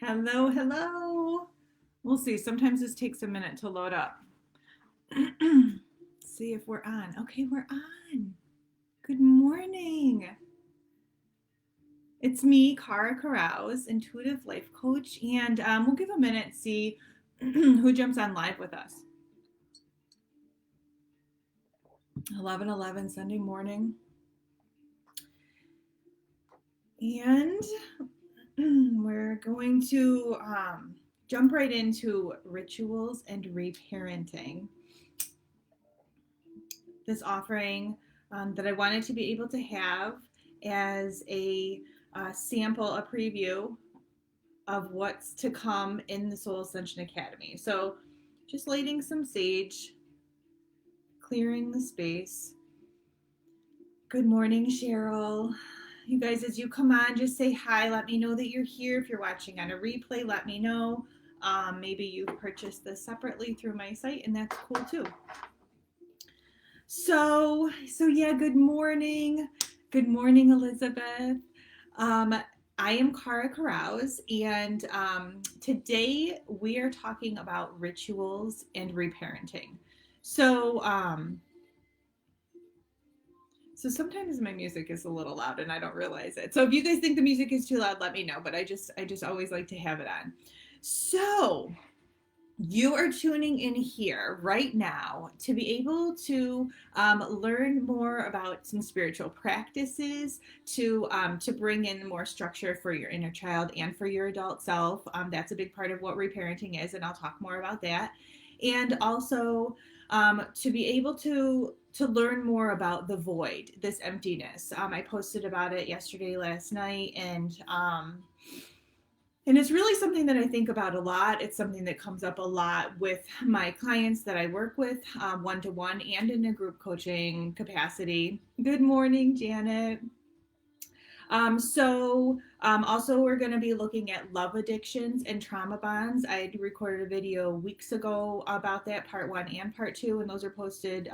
Hello, hello. We'll see. Sometimes this takes a minute to load up. See if we're on. Okay, we're on. Good morning. It's me, Cara Carouse, intuitive life coach, and we'll give a minute, see who jumps on live with us. 11:11 Sunday morning. And we're going to jump right into rituals and reparenting. This offering that I wanted to be able to have as a sample, a preview of what's to come in the Soul Ascension Academy. So just lighting some sage, clearing the space. Good morning, Cheryl. You guys, as you come on, just say hi. Let me know that you're here. If you're watching on a replay, let me know. Maybe you've purchased this separately through my site, and that's cool too. So yeah, good morning. Good morning, Elizabeth. I am Cara Carouse, and today we are talking about rituals and reparenting. So sometimes my music is a little loud and I don't realize it. So if you guys think the music is too loud, let me know. But I just always like to have it on. So you are tuning in here right now to be able to learn more about some spiritual practices to bring in more structure for your inner child and for your adult self. That's a big part of what reparenting is, and I'll talk more about that. And also to be able to learn more about the void, this emptiness. I posted about it yesterday, last night, and it's really something that I think about a lot. It's something that comes up a lot with my clients that I work with one-to-one and in a group coaching capacity. Good morning, Janet. Also, we're going to be looking at love addictions and trauma bonds. I recorded a video weeks ago about that, part 1 and part 2, and those are posted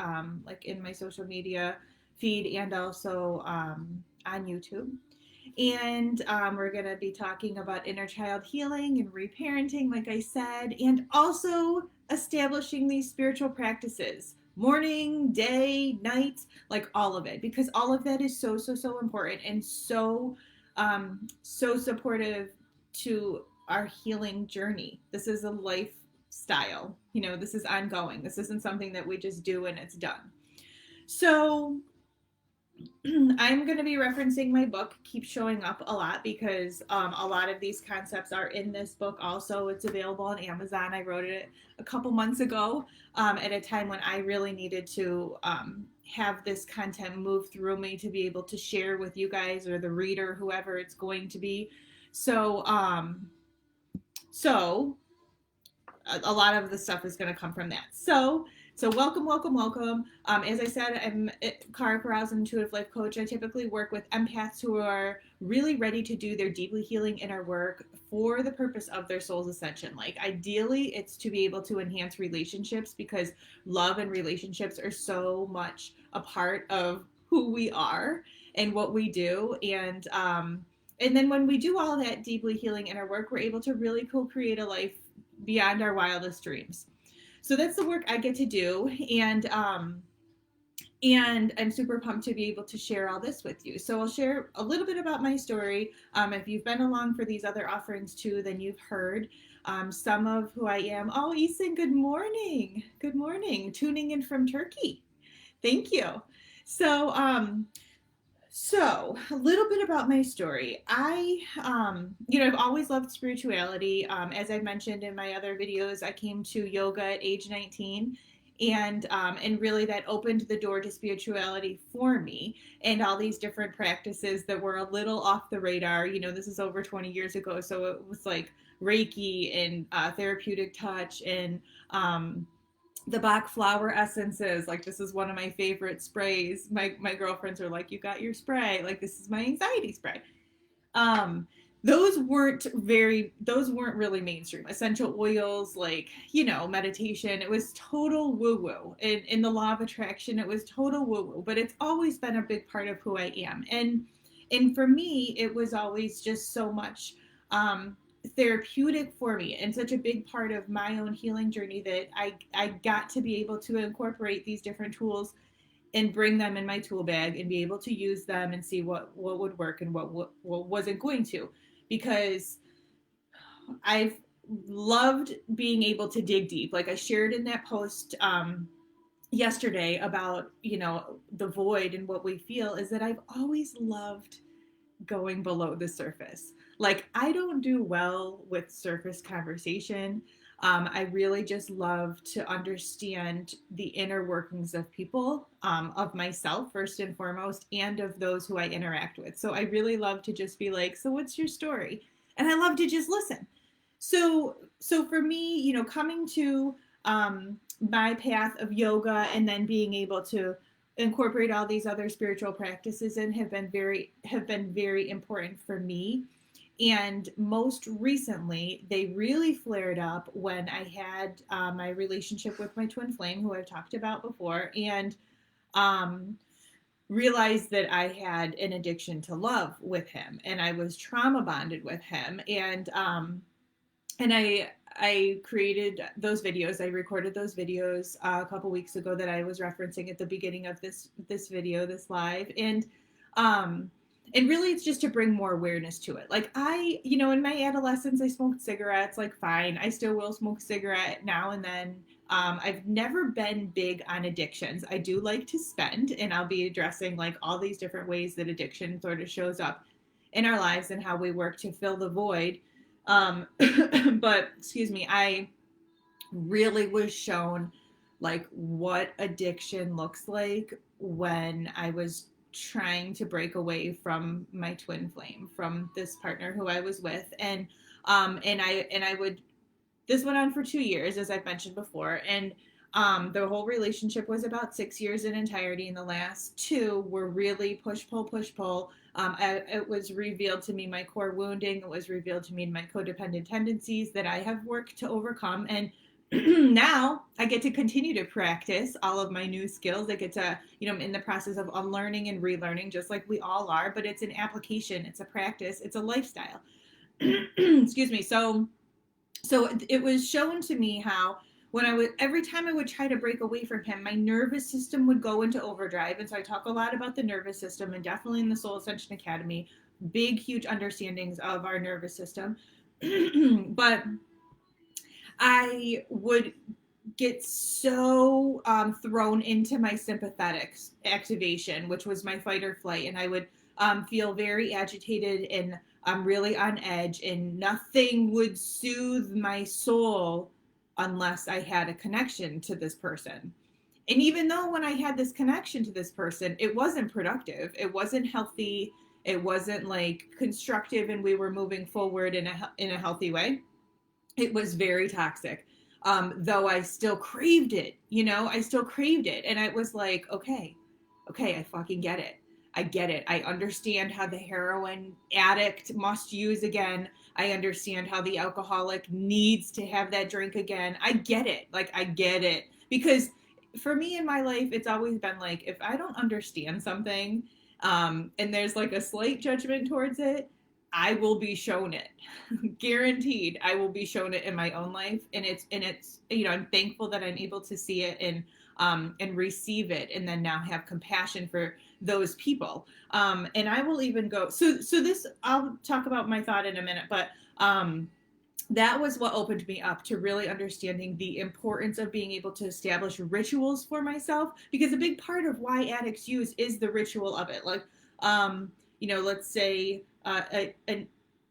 like in my social media feed and also on YouTube. And we're going to be talking about inner child healing and reparenting, like I said, and also establishing these spiritual practices, morning, day, night, like all of it, because all of that is so important and so supportive to our healing journey. This is a lifestyle. This is ongoing. This isn't something that we just do and it's done. So I'm going to be referencing my book, Keep Showing Up, a lot because a lot of these concepts are in this book also. It's available on Amazon. I wrote it a couple months ago at a time when I really needed to have this content move through me to be able to share with you guys or the reader, whoever it's going to be. So a lot of the stuff is going to come from that. So welcome. As I said, I'm Cara Carouse, intuitive life coach. I typically work with empaths who are really ready to do their deeply healing inner work for the purpose of their soul's ascension. Like ideally, it's to be able to enhance relationships because love and relationships are so much a part of who we are and what we do. And then when we do all that deeply healing inner work, we're able to really co-create a life beyond our wildest dreams. So that's the work I get to do, and I'm super pumped to be able to share all this with you. So I'll share a little bit about my story. If you've been along for these other offerings too, then you've heard some of who I am. Oh, Ethan, good morning. Good morning. Tuning in from Turkey. Thank you. So a little bit about my story. I've always loved spirituality. As I mentioned in my other videos, I came to yoga at age 19, and really that opened the door to spirituality for me and all these different practices that were a little off the radar. This is over 20 years ago, so it was like Reiki and therapeutic touch and the Bach flower essences. Like, this is one of my favorite sprays. My girlfriends are like, you got your spray. Like, this is my anxiety spray. Those weren't really mainstream. Essential oils, like, meditation. It was total woo-woo. In the law of attraction, it was total woo-woo. But it's always been a big part of who I am. And for me, it was always just so much therapeutic for me and such a big part of my own healing journey that I got to be able to incorporate these different tools and bring them in my tool bag and be able to use them and see what would work and what wasn't going to. Because I've loved being able to dig deep. Like I shared in that post yesterday about, the void and what we feel, is that I've always loved going below the surface. Like, I don't do well with surface conversation. I really just love to understand the inner workings of people, of myself first and foremost, and of those who I interact with. So I really love to just be like, so what's your story? And I love to just listen. So for me, coming to my path of yoga and then being able to incorporate all these other spiritual practices in have been very important for me. And most recently, they really flared up when I had my relationship with my twin flame, who I've talked about before, and um, realized that I had an addiction to love with him, and I was trauma bonded with him, and I created those videos. I recorded those videos a couple weeks ago that I was referencing at the beginning of this video, this live, and really it's just to bring more awareness to it. Like in my adolescence, I smoked cigarettes. Like, fine, I still will smoke a cigarette now and then. I've never been big on addictions. I do like to spend, and I'll be addressing like all these different ways that addiction sort of shows up in our lives and how we work to fill the void. But excuse me, I really was shown like what addiction looks like when I was trying to break away from my twin flame, from this partner who I was with. And I would, this went on for 2 years, as I've mentioned before. And the whole relationship was about 6 years in entirety, and the last 2 were really push, pull, push, pull. It was revealed to me my core wounding. It was revealed to me my codependent tendencies that I have worked to overcome. And now I get to continue to practice all of my new skills. I get to, I'm in the process of unlearning and relearning, just like we all are, but it's an application, it's a practice, it's a lifestyle. Excuse me. So it was shown to me how every time I would try to break away from him, my nervous system would go into overdrive. And so I talk a lot about the nervous system, and definitely in the Soul Ascension Academy, big, huge understandings of our nervous system. But I would get so thrown into my sympathetic activation, which was my fight or flight. And I would feel very agitated and really on edge, and nothing would soothe my soul unless I had a connection to this person. And even though when I had this connection to this person, it wasn't productive, it wasn't healthy, it wasn't like constructive, and we were moving forward in a healthy way, it was very toxic. Though I still craved it, I still craved it. And I was like, okay, I fucking get it. I get it. I understand how the heroin addict must use again. I understand how the alcoholic needs to have that drink again. I get it. Like, I get it. Because for me in my life, it's always been like, if I don't understand something, and there's like a slight judgment towards it, I will be shown it. Guaranteed, I will be shown it in my own life. And it's I'm thankful that I'm able to see it and receive it, and then now have compassion for those people. And I will even go, so this, I'll talk about my thought in a minute, but that was what opened me up to really understanding the importance of being able to establish rituals for myself, because a big part of why addicts use is the ritual of it. Like, let's say a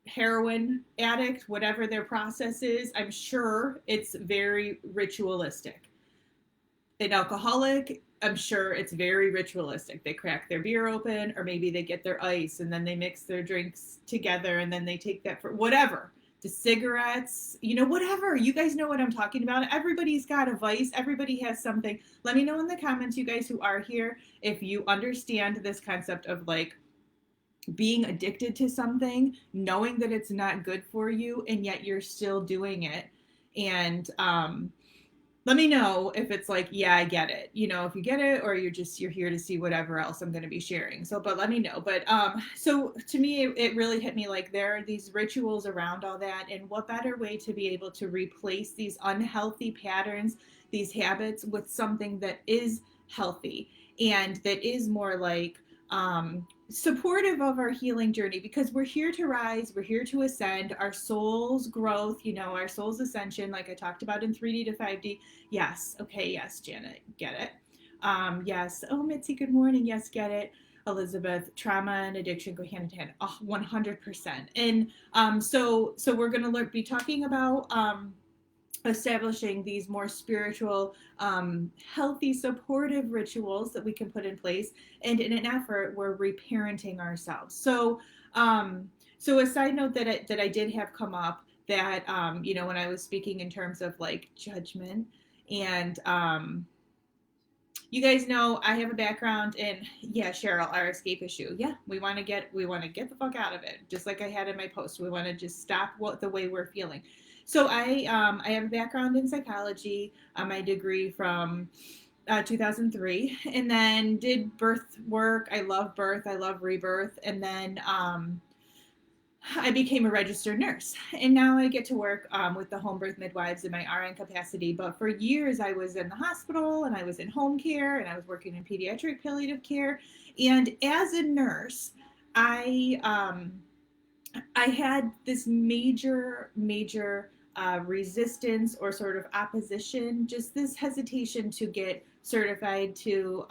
heroin addict, whatever their process is, I'm sure it's very ritualistic. An alcoholic, I'm sure it's very ritualistic. They crack their beer open, or maybe they get their ice and then they mix their drinks together and then they take that for whatever. The cigarettes, whatever. You guys know what I'm talking about. Everybody's got a vice. Everybody has something. Let me know in the comments, you guys who are here, if you understand this concept of like being addicted to something, knowing that it's not good for you, and yet you're still doing it. And let me know if it's like, yeah, I get it. If you get it, or you're here to see whatever else I'm going to be sharing. So, but let me know. But so to me, it really hit me like there are these rituals around all that, and what better way to be able to replace these unhealthy patterns, these habits, with something that is healthy and that is more like supportive of our healing journey, because we're here to rise, we're here to ascend, our soul's growth, our soul's ascension, like I talked about in 3D to 5D. Yes. Okay. Yes, Janet, get it. Yes. Oh, Mitzi, good morning. Yes, get it. Elizabeth, trauma and addiction go hand in hand. Oh, 100%. And so we're going to be talking about establishing these more spiritual, healthy, supportive rituals that we can put in place. And in an effort, we're reparenting ourselves. So a side note that I did have come up that, when I was speaking in terms of like judgment and, you guys know I have a background in, yeah, Cheryl, our escape issue. Yeah, we want to get the fuck out of it. Just like I had in my post, we want to just stop the way we're feeling. So I have a background in psychology, my degree from 2003, and then did birth work. I love birth. I love rebirth. And then I became a registered nurse, and now I get to work with the home birth midwives in my RN capacity. But for years, I was in the hospital, and I was in home care, and I was working in pediatric palliative care. And as a nurse, I I had this major resistance or sort of opposition, just this hesitation to get certified to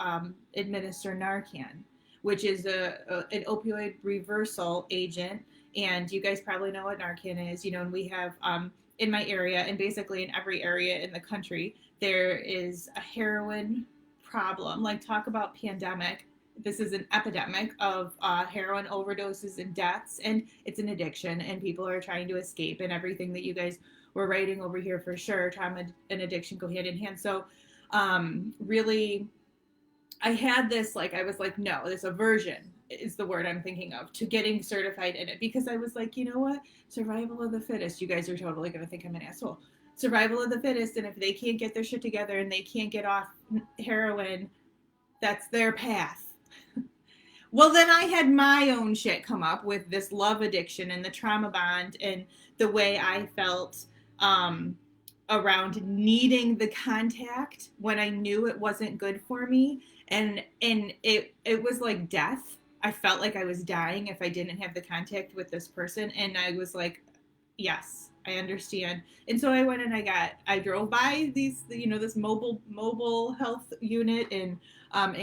administer Narcan, which is an opioid reversal agent. And you guys probably know what Narcan is, and we have in my area, and basically in every area in the country, there is a heroin problem. Like, talk about pandemic. This is an epidemic of heroin overdoses and deaths, and it's an addiction, and people are trying to escape, and everything that you guys were writing over here for sure. Trauma and addiction go hand in hand. So really, I had this, like, I was like, no, this aversion is the word I'm thinking of, to getting certified in it, because I was like, you know what? Survival of the fittest. You guys are totally going to think I'm an asshole. Survival of the fittest. And if they can't get their shit together and they can't get off heroin, that's their path. Well, then I had my own shit come up with this love addiction and the trauma bond and the way I felt around needing the contact when I knew it wasn't good for me. And it was like death. I felt like I was dying if I didn't have the contact with this person. And I was like, yes, I understand. And so I went and I drove by this mobile health unit, and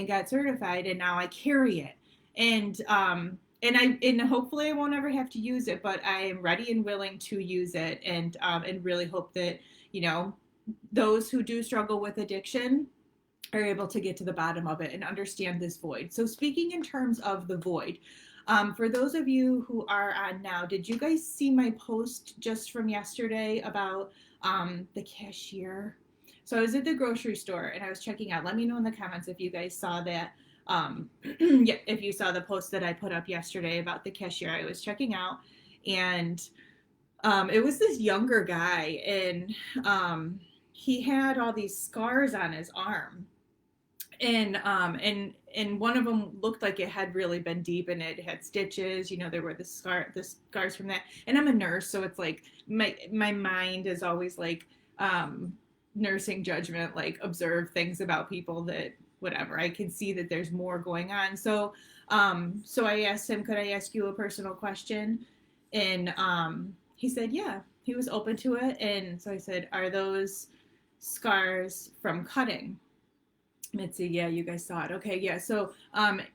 got certified, and now I carry it. And hopefully I won't ever have to use it, but I am ready and willing to use it, and really hope that those who do struggle with addiction are able to get to the bottom of it and understand this void. So speaking in terms of the void, for those of you who are on now, did you guys see my post just from yesterday about the cashier? So I was at the grocery store and I was checking out. Let me know in the comments if you guys saw that. Yeah, if you saw the post that I put up yesterday about the cashier I was checking out. And it was this younger guy, and he had all these scars on his arm. And one of them looked like it had really been deep, and it had stitches. There were the scars from that. And I'm a nurse, so it's like my mind is always like nursing judgment, like observe things about people that whatever. I can see that there's more going on. So I asked him, could I ask you a personal question? And he said, yeah. He was open to it. And so I said, are those scars from cutting? Mitzi, yeah, you guys saw it. Okay, yeah. So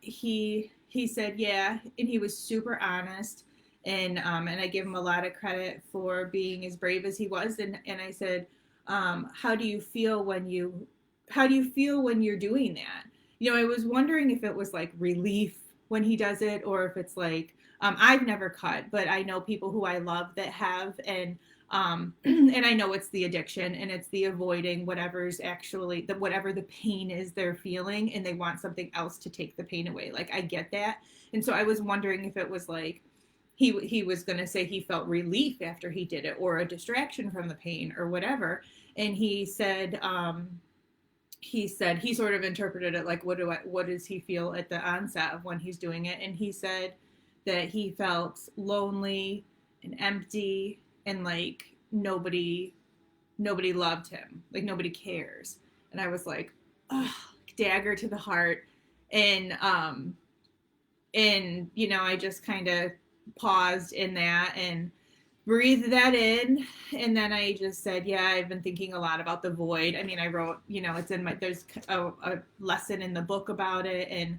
he said, yeah, and he was super honest, and I give him a lot of credit for being as brave as he was. And I said, how do you feel when you're doing that? I was wondering if it was like relief when he does it, or if it's like, I've never cut, but I know people who I love that have, and I know it's the addiction, and it's the avoiding whatever's actually whatever the pain is they're feeling, and they want something else to take the pain away. Like, I get that. And so I was wondering if it was like he was going to say he felt relief after he did it, or a distraction from the pain, or whatever. and he said he sort of interpreted it like, what does he feel at the onset of when he's doing it? And he said that he felt lonely and empty, and like nobody loved him, like nobody cares. And I was like, oh, dagger to the heart. And I just kind of paused in that and breathe that in. And then I just said, yeah, I've been thinking a lot about the void. I mean, I wrote, it's in there's a lesson in the book about it. And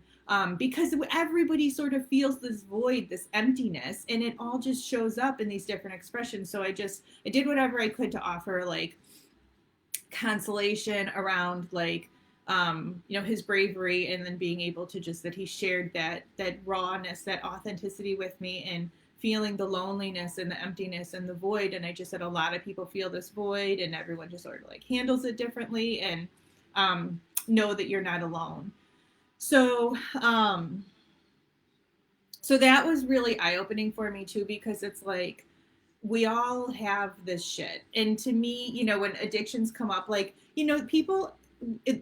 because everybody sort of feels this void, this emptiness, and it all just shows up in these different expressions. So I did whatever I could to offer like consolation around like, his bravery, and then being able to just that he shared that rawness, that authenticity with me, and feeling the loneliness and the emptiness and the void. And I just said a lot of people feel this void, and everyone just sort of like handles it differently, and know that you're not alone. So so that was really eye-opening for me too, because it's like we all have this shit. And to me, when addictions come up, like, people,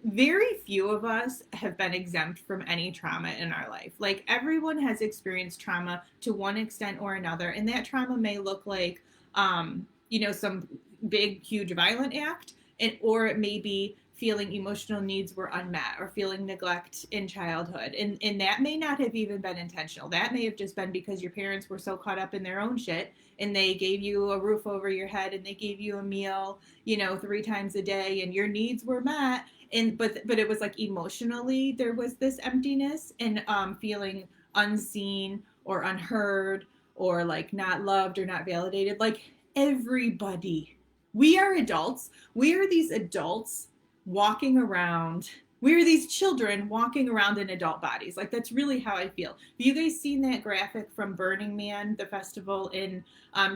very few of us have been exempt from any trauma in our life. Like, everyone has experienced trauma to one extent or another, and that trauma may look like some big huge violent act, or it may be feeling emotional needs were unmet, or feeling neglect in childhood, and that may not have even been intentional. That may have just been because your parents were so caught up in their own shit, and they gave you a roof over your head, and they gave you a meal 3 times a day, and your needs were met. And but it was like emotionally there was this emptiness, and feeling unseen or unheard, or like not loved or not validated. Like, everybody, we are adults. We are these adults walking around. We are these children walking around in adult bodies. Like, that's really how I feel. Have you guys seen that graphic from Burning Man, the festival in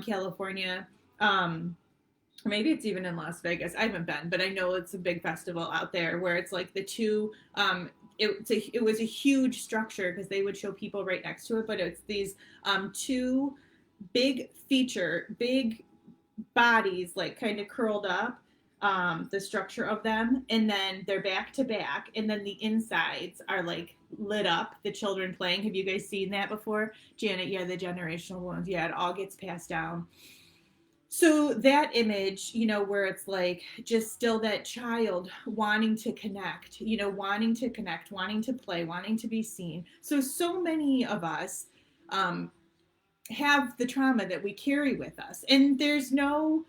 California? Maybe it's even in Las Vegas. I haven't been, but I know it's a big festival out there, where it's like the two, it was a huge structure because they would show people right next to it, but it's these two big bodies, like kind of curled up, the structure of them, and then they're back to back, and then the insides are like lit up, the children playing. Have you guys seen that before? Janet, yeah, the generational wounds. Yeah, it all gets passed down. So that image, where it's like just still that child wanting to connect, wanting to connect, wanting to play, wanting to be seen. So many of us have the trauma that we carry with us. And there's no,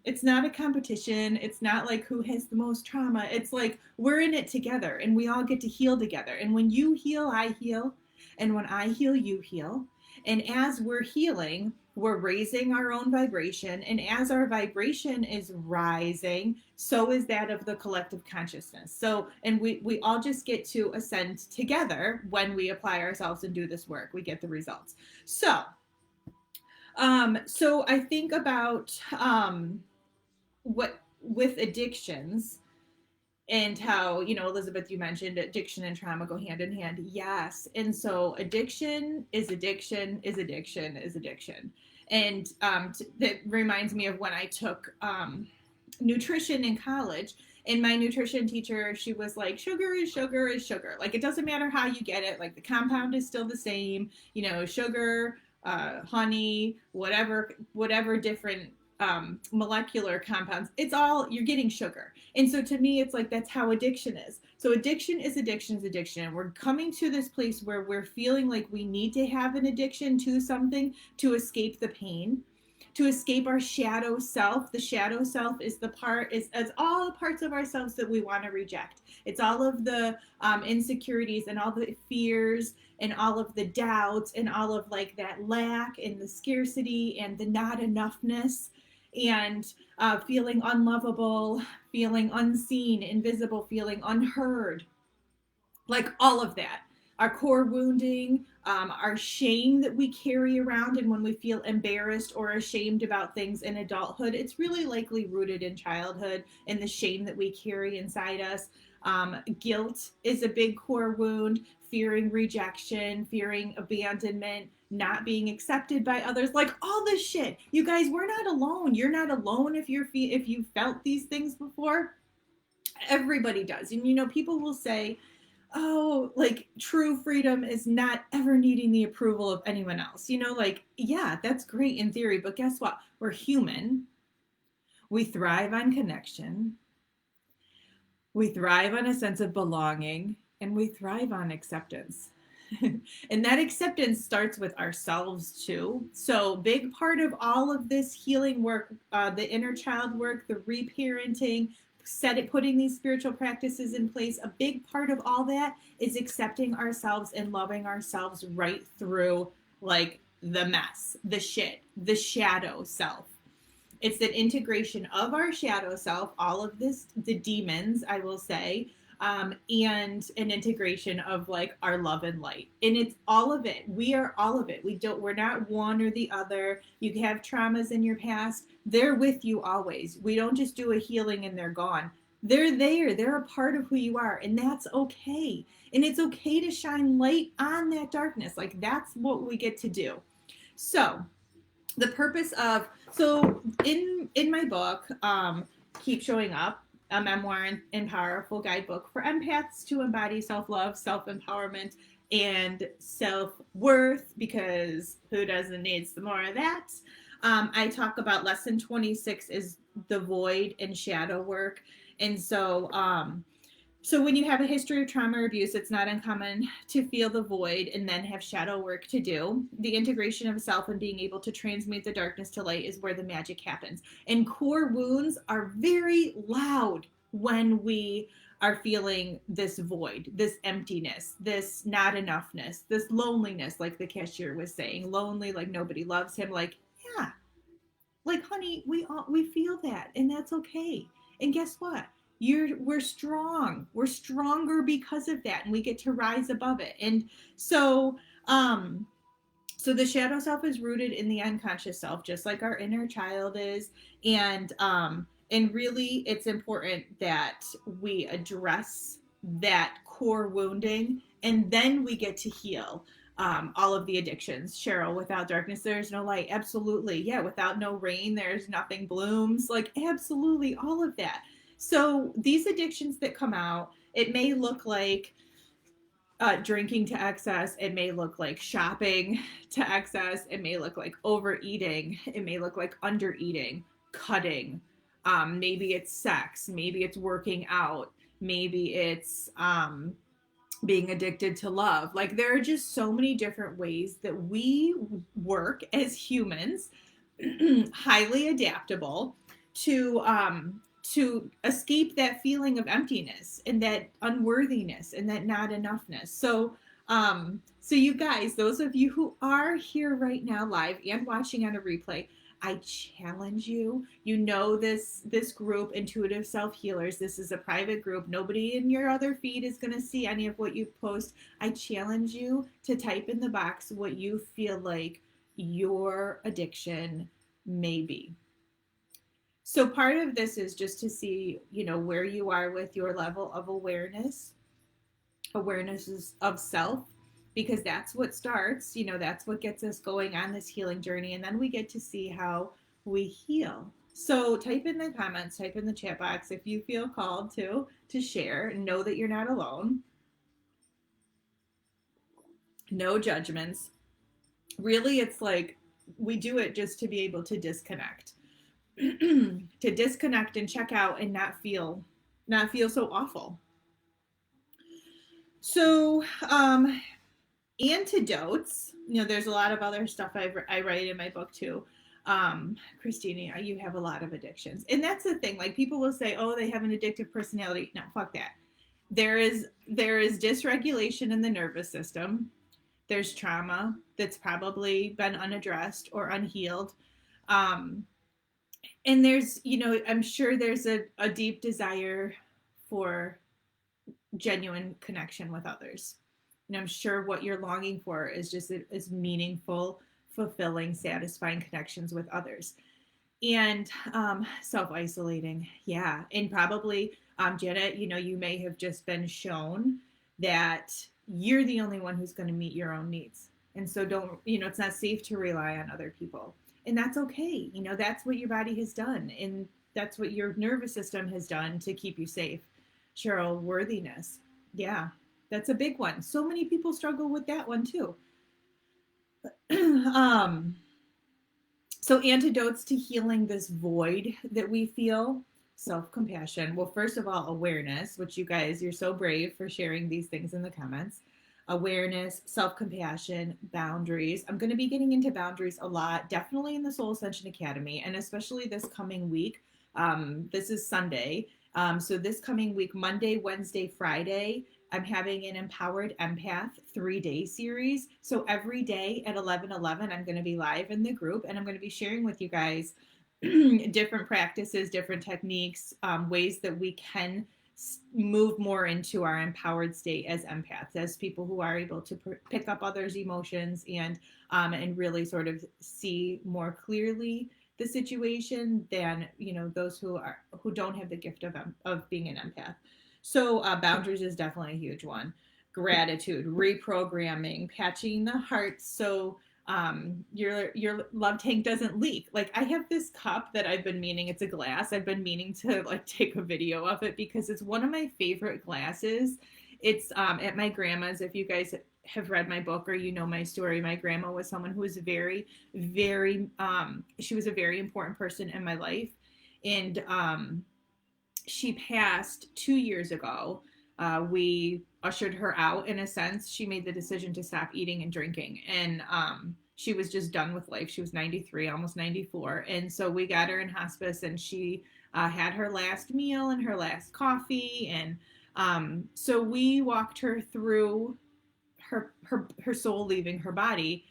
it's not a competition. It's not like who has the most trauma. It's like we're in it together, and we all get to heal together. And when you heal, I heal. And when I heal, you heal. And as we're healing, we're raising our own vibration. And as our vibration is rising, so is that of the collective consciousness. So, and we all just get to ascend together when we apply ourselves and do this work. We get the results. So I think about what with addictions, and how, Elizabeth, you mentioned addiction and trauma go hand in hand. Yes. And so addiction is addiction is addiction is addiction. And that reminds me of when I took nutrition in college. And my nutrition teacher, she was like, sugar is sugar is sugar. Like, it doesn't matter how you get it. Like, the compound is still the same, sugar, honey, whatever different molecular compounds, it's all, you're getting sugar. And so to me, it's like, that's how addiction is. So addiction is addiction is addiction. And we're coming to this place where we're feeling like we need to have an addiction to something to escape the pain, to escape our shadow self. The shadow self is all the parts of ourselves that we want to reject. It's all of the insecurities and all the fears and all of the doubts and all of like that lack and the scarcity and the not enoughness, and feeling unlovable, feeling unseen, invisible, feeling unheard, like all of that. Our core wounding, our shame that we carry around, and when we feel embarrassed or ashamed about things in adulthood, it's really likely rooted in childhood and the shame that we carry inside us. Guilt is a big core wound, fearing rejection, fearing abandonment, not being accepted by others, like all this shit. You guys, we're not alone. You're not alone if you felt these things before. Everybody does. And people will say, oh, like true freedom is not ever needing the approval of anyone else. Like, yeah, that's great in theory, but guess what? We're human. We thrive on connection. We thrive on a sense of belonging, and we thrive on acceptance. And that acceptance starts with ourselves too. So big part of all of this healing work, the inner child work, the reparenting, putting these spiritual practices in place, a big part of all that is accepting ourselves and loving ourselves right through like the mess, the shit, the shadow self. It's an integration of our shadow self, all of this, the demons, I will say, and an integration of like our love and light. And it's all of it. We are all of it. We're not one or the other. You have traumas in your past. They're with you always. We don't just do a healing and they're gone. They're there. They're a part of who you are. And that's okay. And it's okay to shine light on that darkness. Like that's what we get to do. So the purpose of, so in my book, Keep Showing Up, a memoir and powerful guidebook for empaths to embody self-love, self-empowerment, and self-worth, because who doesn't need some more of that? I talk about lesson 26 is the void and shadow work. And so when you have a history of trauma or abuse, it's not uncommon to feel the void and then have shadow work to do. The integration of self and being able to transmute the darkness to light is where the magic happens. And core wounds are very loud when we are feeling this void, this emptiness, this not enoughness, this loneliness, like the cashier was saying, lonely, like nobody loves him. Like, yeah, like, honey, we feel that, and that's okay. And guess what? We're strong. We're stronger because of that, and we get to rise above it. And so the shadow self is rooted in the unconscious self, just like our inner child is. And really, it's important that we address that core wounding, and then we get to heal all of the addictions. Cheryl, without darkness, there's no light. Absolutely. Yeah. Without no rain, there's nothing blooms. Like, absolutely, all of that. So these addictions that come out, it may look like drinking to excess. It may look like shopping to excess. It may look like overeating. It may look like undereating, cutting. Maybe it's sex. Maybe it's working out. Maybe it's being addicted to love. Like, there are just so many different ways that we work as humans, highly adaptable, to escape that feeling of emptiness and that unworthiness and that not enoughness. So you guys, those of you who are here right now live and watching on a replay, I challenge you. This group, Intuitive Self Healers, this is a private group. Nobody in your other feed is going to see any of what you post. I challenge you to type in the box what you feel like your addiction may be. So part of this is just to see, where you are with your level of awareness of self, because that's what starts, that's what gets us going on this healing journey. And then we get to see how we heal. So type in the comments, type in the chat box if you feel called to share, and know that you're not alone. No judgments. Really, it's like we do it just to be able to disconnect. To disconnect and check out and not feel so awful. So antidotes, there's a lot of other stuff I write in my book too. Christina, you have a lot of addictions. And that's the thing, like, people will say, oh, they have an addictive personality. No, fuck that. There is dysregulation in the nervous system. There's trauma that's probably been unaddressed or unhealed. And there's, I'm sure there's a deep desire for genuine connection with others. And I'm sure what you're longing for is just is meaningful, fulfilling, satisfying connections with others. And self-isolating. Yeah. And probably, Janet, you may have just been shown that you're the only one who's going to meet your own needs. And so don't, it's not safe to rely on other people. And that's okay. That's what your body has done. And that's what your nervous system has done to keep you safe. Cheryl, worthiness. Yeah, that's a big one. So many people struggle with that one too. um, so antidotes to healing this void that we feel: self-compassion. Well, first of all, awareness, which you guys, you're so brave for sharing these things in the comments. Awareness, self-compassion, boundaries. I'm going to be getting into boundaries a lot, definitely in the Soul Ascension Academy, and especially this coming week. This is Sunday. So this coming week, Monday, Wednesday, Friday, I'm having an Empowered Empath 3-day series. So every day at 11:11, I'm going to be live in the group, and I'm going to be sharing with you guys different practices, different techniques, ways that we can move more into our empowered state as empaths, as people who are able to pick up others' emotions and really sort of see more clearly the situation than those who don't have the gift of being an empath. So boundaries is definitely a huge one. Gratitude, reprogramming, patching the heart so your love tank doesn't leak. Like, I have this cup that I've been meaning, it's a glass, I've been meaning to like take a video of it because it's one of my favorite glasses. It's at my grandma's. If you guys have read my book or my story, my grandma was someone who was very, very she was a very important person in my life. And she passed 2 years ago. We ushered her out, in a sense. She made the decision to stop eating and drinking, and she was just done with life. She was 93, almost 94, and so we got her in hospice, and she had her last meal and her last coffee, and so we walked her through her soul leaving her body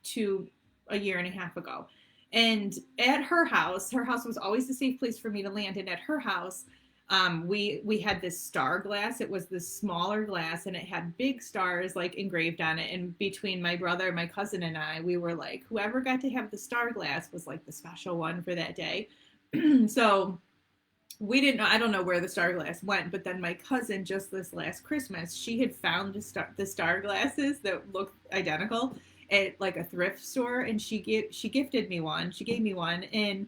to a year and a half ago. And at her house was always a safe place for me to land. And at her house, we had this star glass. It was this smaller glass, and it had big stars like engraved on it. And between my brother, my cousin, and I, we were like, whoever got to have the star glass was like the special one for that day. So we didn't know. I don't know where the star glass went, but then my cousin, just this last Christmas, she had found the star glasses that looked identical at like a thrift store, and she gifted me one. She gave me one, and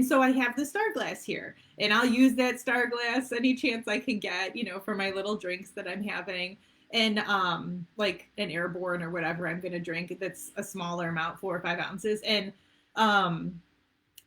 so I have the star glass here, and I'll use that star glass any chance I can get, for my little drinks that I'm having, and like an airborne or whatever I'm gonna drink. That's a smaller amount, 4 or 5 ounces, and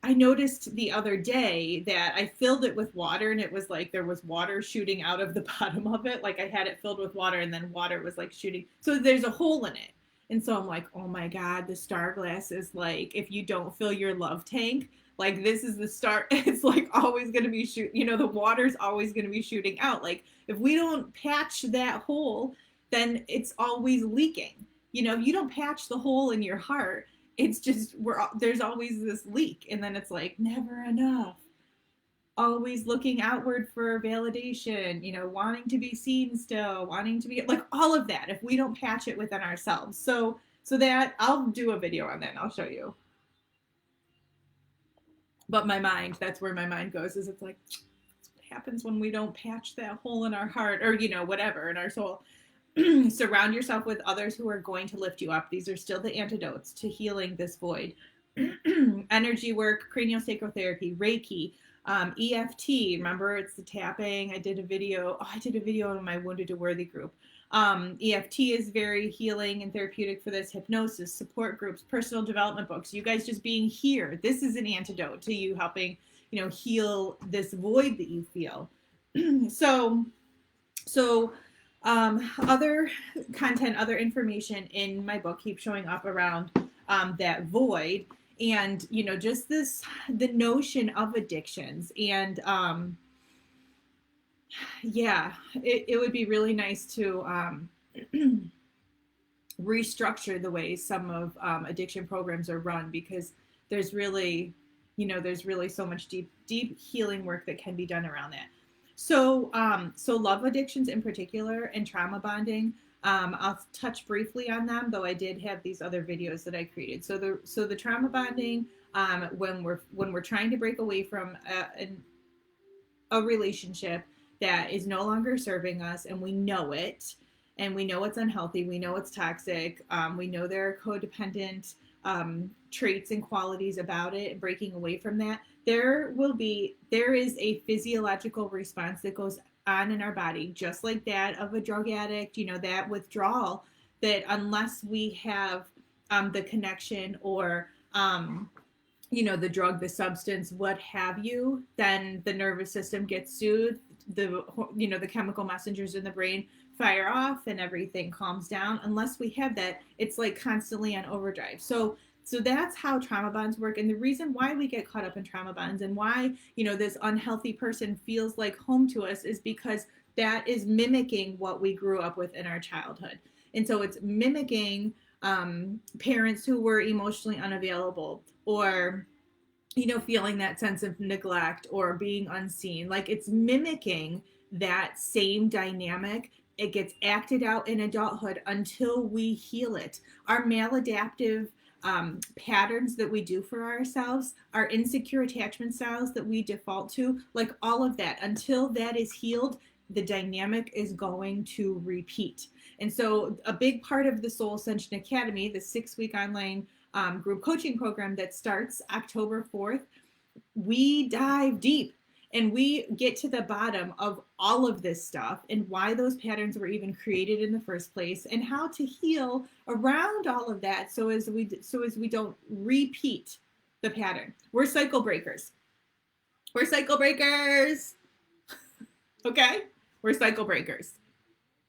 I noticed the other day that I filled it with water, and it was like there was water shooting out of the bottom of it. Like I had it filled with water, and then water was like shooting. So there's a hole in it. And so I'm like, oh my God, the star glass is like, if you don't fill your love tank, like this is the star, it's like always going to be the water's always going to be shooting out. Like if we don't patch that hole, then it's always leaking. If you don't patch the hole in your heart, it's just, there's always this leak. And then it's like, never enough. Always looking outward for validation, wanting to be seen still, wanting to be like all of that, if we don't patch it within ourselves. So that I'll do a video on that and I'll show you. But my mind, that's where my mind goes, is it's like, that's what happens when we don't patch that hole in our heart or, whatever in our soul. Surround yourself with others who are going to lift you up. These are still the antidotes to healing this void. Energy work, craniosacral therapy, Reiki, EFT. Remember, it's the tapping. I did a video on my Wounded to Worthy group. EFT is very healing and therapeutic for this. Hypnosis, support groups, personal development books. You guys just being here, this is an antidote to you helping, heal this void that you feel. So other content, other information in my book keeps showing up around that void. And, just the notion of addictions. And, it would be really nice to restructure the way some of addiction programs are run, because there's really so much deep healing work that can be done around that. So love addictions in particular and trauma bonding. I'll touch briefly on them, though I did have these other videos that I created. So the trauma bonding, when we're trying to break away from a relationship that is no longer serving us, and we know it, and we know it's unhealthy. We know it's toxic. We know there are codependent traits and qualities about it, and breaking away from that, there is a physiological response that goes on in our body, just like that of a drug addict, that withdrawal, that unless we have the connection or the drug, the substance, what have you, then the nervous system gets soothed, the chemical messengers in the brain fire off and everything calms down. Unless we have that, it's like constantly on overdrive. So that's how trauma bonds work. And the reason why we get caught up in trauma bonds and why, this unhealthy person feels like home to us is because that is mimicking what we grew up with in our childhood. And so it's mimicking parents who were emotionally unavailable, or feeling that sense of neglect or being unseen. Like, it's mimicking that same dynamic. It gets acted out in adulthood until we heal it. Our maladaptive patterns that we do for ourselves, our insecure attachment styles that we default to, like all of that, until that is healed, the dynamic is going to repeat. And so a big part of the Soul Ascension Academy, the 6-week online group coaching program that starts October 4th, we dive deep and we get to the bottom of all of this stuff and why those patterns were even created in the first place, and how to heal around all of that so as we don't repeat the pattern. We're cycle breakers. We're cycle breakers. Okay? We're cycle breakers.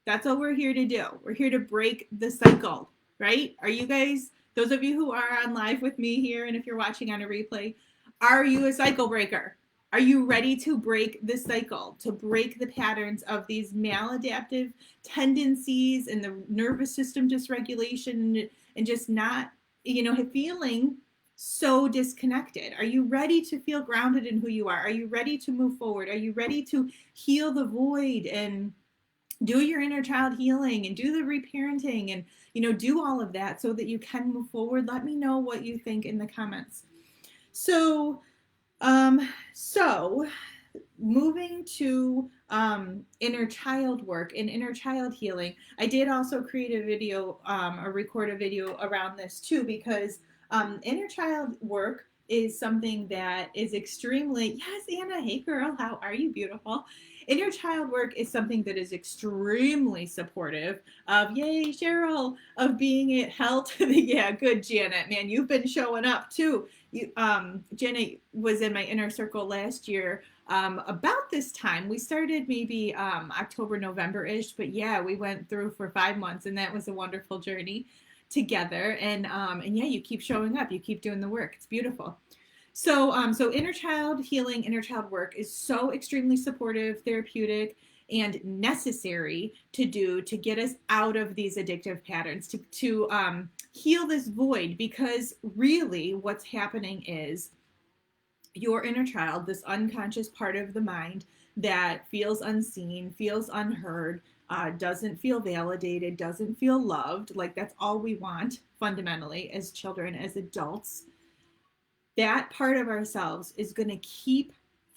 That's all we're here to do. We're here to break the cycle, right? Are you guys, those of you who are on live with me here, and if you're watching on a replay, are you a cycle breaker? Are you ready to break the cycle, to break the patterns of these maladaptive tendencies and the nervous system dysregulation and just not, feeling so disconnected? Are you ready to feel grounded in who you are? Are you ready to move forward? Are you ready to heal the void and do your inner child healing and do the reparenting and, do all of that so that you can move forward? Let me know what you think in the comments. So moving to inner child work and inner child healing, I did also create a video or record a video around this too, because inner child work is something that is extremely, yes, Anna, hey girl, how are you, beautiful? Inner child work is something that is extremely supportive of, yay, Cheryl, of being it held. Yeah, good, Janet. Man, you've been showing up too. Janet was in my inner circle last year about this time. We started maybe October, November-ish, but yeah, we went through for 5 months, and that was a wonderful journey together. And yeah, you keep showing up, you keep doing the work. It's beautiful. So inner child healing, inner child work is so extremely supportive, therapeutic, and necessary to do to get us out of these addictive patterns, to heal this void. Because really what's happening is your inner child, this unconscious part of the mind that feels unseen, feels unheard, doesn't feel validated, doesn't feel loved. Like, that's all we want fundamentally as children, as adults. That part of ourselves is going to keep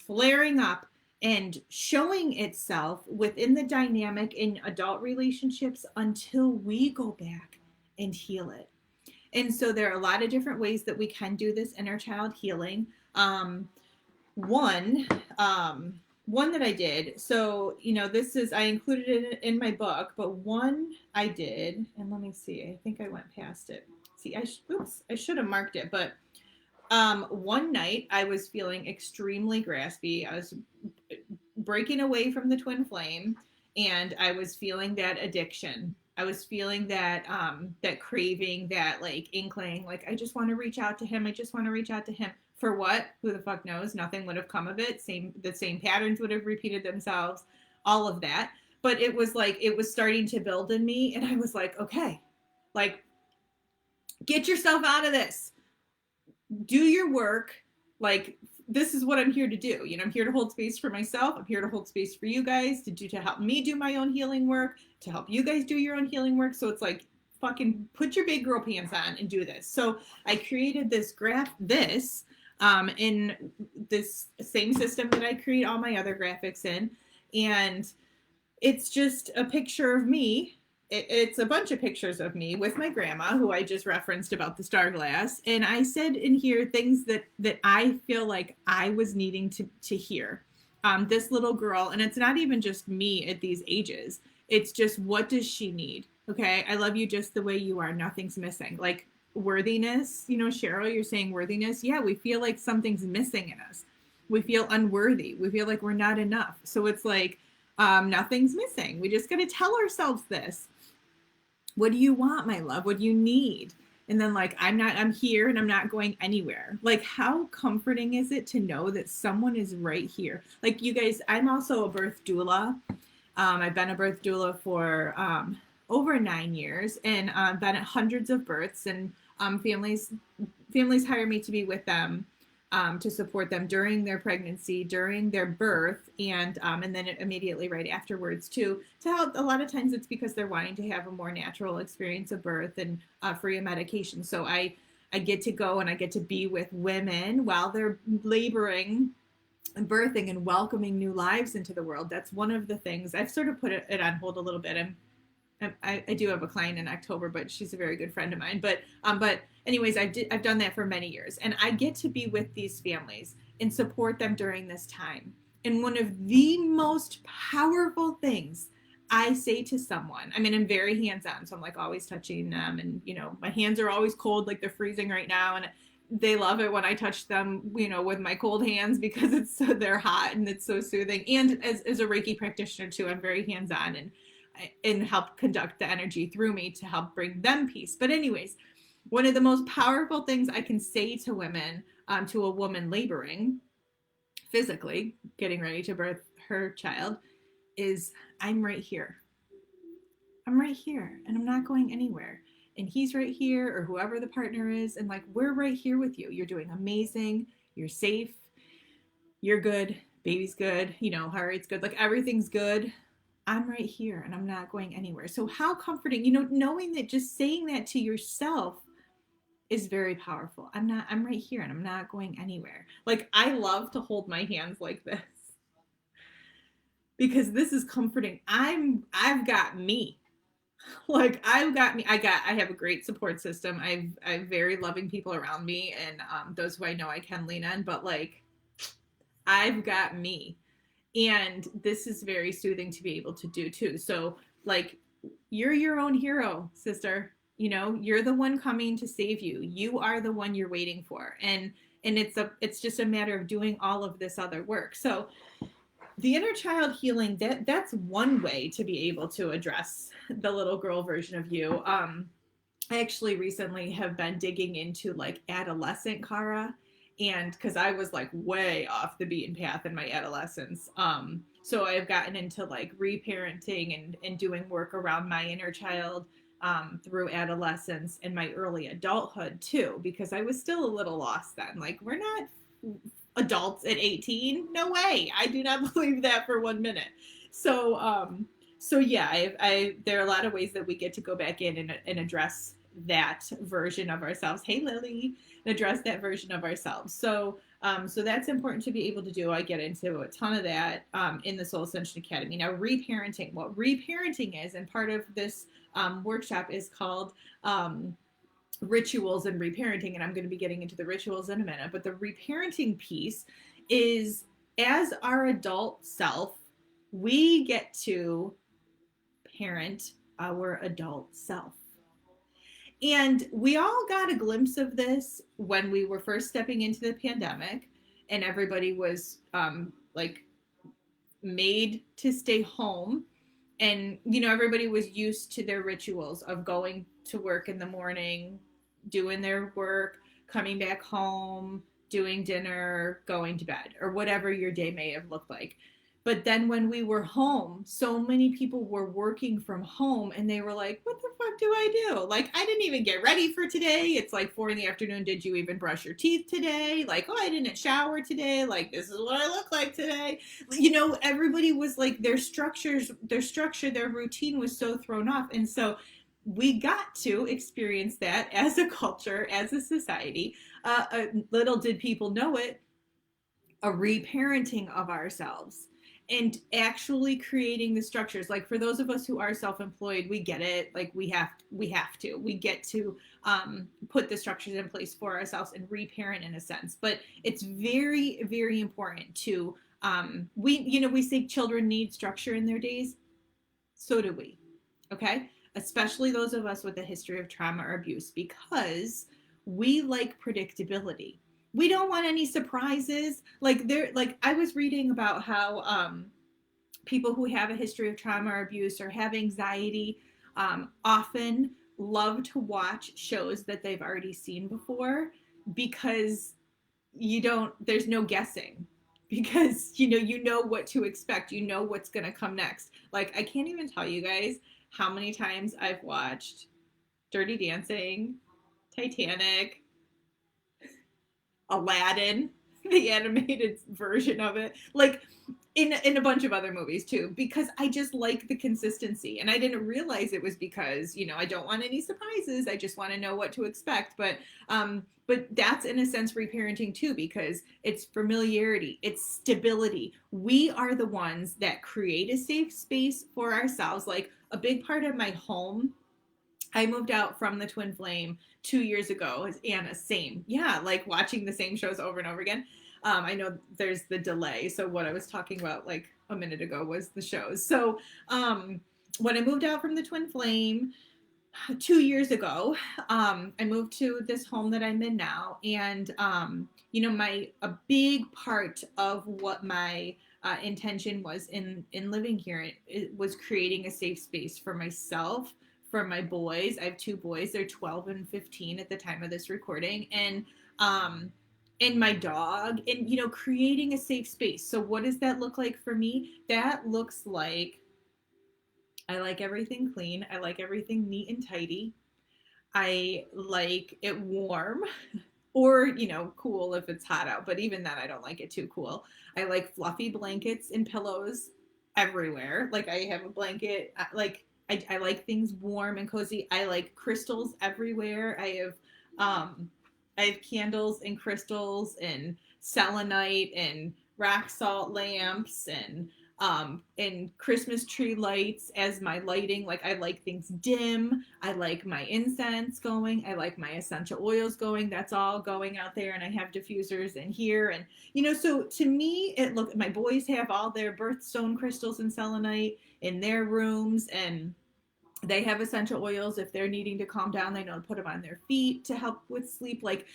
flaring up and showing itself within the dynamic in adult relationships until we go back and heal it. And so there are a lot of different ways that we can do this inner child healing. One that I did, so, this is, I included it in my book, but one I did, and let me see, I think I went past it. See, I should have marked it, but one night I was feeling extremely graspy. I was breaking away from the twin flame, and I was feeling that addiction. I was feeling that that craving, that like inkling, like I just want to reach out to him. I just want to reach out to him. For what? Who the fuck knows? Nothing would have come of it. The same patterns would have repeated themselves, all of that. But it was like, it was starting to build in me, and I was like, okay, like, get yourself out of this. Do your work. Like, this is what I'm here to do. I'm here to hold space for myself. I'm here to hold space for you guys, to help me do my own healing work, to help you guys do your own healing work. So it's like, fucking put your big girl pants on and do this. So I created this graph, in this same system that I create all my other graphics in. And it's just a picture of me it's a bunch of pictures of me with my grandma, who I just referenced about the star glass. And I said in here things that I feel like I was needing to hear. This little girl, and it's not even just me at these ages. It's just, what does she need? Okay, I love you just the way you are. Nothing's missing. Like worthiness, Cheryl, you're saying worthiness. Yeah, we feel like something's missing in us. We feel unworthy. We feel like we're not enough. So it's like, nothing's missing. We just got to tell ourselves this. What do you want, my love? What do you need? And then like, I'm here and I'm not going anywhere. Like, how comforting is it to know that someone is right here? Like, you guys, I'm also a birth doula. I've been a birth doula for over 9 years, and been at hundreds of births, and families hire me to be with them, to support them during their pregnancy, during their birth, and then immediately right afterwards too. To help, a lot of times it's because they're wanting to have a more natural experience of birth and free of medication. So I get to go and I get to be with women while they're laboring and birthing and welcoming new lives into the world. That's one of the things. I've sort of put it on hold a little bit. I do have a client in October, but she's a very good friend of mine. But anyways, I've done that for many years, and I get to be with these families and support them during this time. And one of the most powerful things I say to someone, I mean, I'm very hands-on, so I'm like always touching them, and my hands are always cold, like they're freezing right now, and they love it when I touch them, with my cold hands, because they're hot and it's so soothing. And as a Reiki practitioner too, I'm very hands-on and help conduct the energy through me to help bring them peace. But anyways, one of the most powerful things I can say to women, to a woman laboring, physically getting ready to birth her child, is, I'm right here. I'm right here, and I'm not going anywhere. And he's right here, or whoever the partner is, and like, we're right here with you. You're doing amazing. You're safe. You're good. Baby's good. Heart rate's good. Like, everything's good. I'm right here and I'm not going anywhere. So how comforting, knowing that, just saying that to yourself is very powerful. I'm right here and I'm not going anywhere. Like, I love to hold my hands like this because this is comforting. I've got me. Like, I've got me. I have a great support system. I have very loving people around me, and those who I know I can lean on, but like, I've got me. And this is very soothing to be able to do too. So like, you're your own hero, sister. You're the one coming to save you. You are the one you're waiting for. And it's just a matter of doing all of this other work. So the inner child healing, that's one way to be able to address the little girl version of you. I actually recently have been digging into like adolescent Kara, and because I was like way off the beaten path in my adolescence. So I've gotten into like reparenting and doing work around my inner child through adolescence and my early adulthood too, because I was still a little lost then. Like, we're not adults at 18. No way. I do not believe that for 1 minute. So yeah, there are a lot of ways that we get to go back in and address that version of ourselves. Hey, Lily. Address that version of ourselves. So that's important to be able to do. I get into a ton of that in the Soul Ascension Academy. Now, reparenting. What reparenting is, and part of this workshop is called rituals and reparenting, and I'm going to be getting into the rituals in a minute. But the reparenting piece is, as our adult self, we get to parent our adult self. And we all got a glimpse of this when we were first stepping into the pandemic, and everybody was like made to stay home. And, everybody was used to their rituals of going to work in the morning, doing their work, coming back home, doing dinner, going to bed, or whatever your day may have looked like. But then when we were home, so many people were working from home, and they were like, what the fuck do I do? Like, I didn't even get ready for today. It's like 4 p.m. Did you even brush your teeth today? Like, oh, I didn't shower today. Like, this is what I look like today. Everybody was like, their structure, their routine was so thrown off. And so we got to experience that as a culture, as a society. Little did people know it, a reparenting of ourselves. and actually creating the structures. Like for those of us who are self-employed, we get it. Like we get to put the structures in place for ourselves and reparent in a sense. But it's very, very important to we say children need structure in their days. So do we. Okay, especially those of us with a history of trauma or abuse, because we like predictability. We don't want any surprises. Like I was reading about how people who have a history of trauma or abuse or have anxiety often love to watch shows that they've already seen before, because there's no guessing, because you know what to expect, you know what's going to come next. Like I can't even tell you guys how many times I've watched Dirty Dancing, Titanic, Aladdin, the animated version of it, like in a bunch of other movies too, because I just like the consistency. And I didn't realize it was because, I don't want any surprises. I just want to know what to expect. But that's in a sense reparenting too, because it's familiarity, it's stability. We are the ones that create a safe space for ourselves. Like a big part of my home, I moved out from the Twin Flame 2 years ago as Anna. Same. Yeah, like watching the same shows over and over again. I know there's the delay. So what I was talking about like a minute ago was the shows. So when I moved out from the Twin Flame 2 years ago, I moved to this home that I'm in now. And, a big part of what my intention was in living here, it was creating a safe space for myself, for my boys. I have two boys. They're 12 and 15 at the time of this recording. And my dog, and, creating a safe space. So what does that look like for me? That looks like I like everything clean. I like everything neat and tidy. I like it warm or, cool if it's hot out. But even then, I don't like it too cool. I like fluffy blankets and pillows everywhere. Like I have a blanket, I like things warm and cozy. I like crystals everywhere. I have candles and crystals and selenite and rock salt lamps and Christmas tree lights as my lighting. Like I like things dim. I like my incense going. I like my essential oils going. That's all going out there. And I have diffusers in here. And, so to me, my boys have all their birthstone crystals and selenite in their rooms, and they have essential oils. If they're needing to calm down, they know to put them on their feet to help with sleep. Like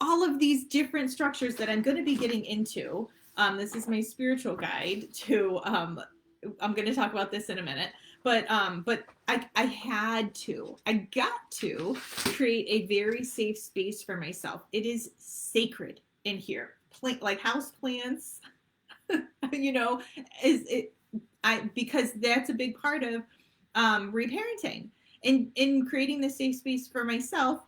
all of these different structures that I'm going to be getting into. This is my spiritual guide to, I'm going to talk about this in a minute, but I got to create a very safe space for myself. It is sacred in here. Like house plants, because that's a big part of reparenting, and in creating the safe space for myself.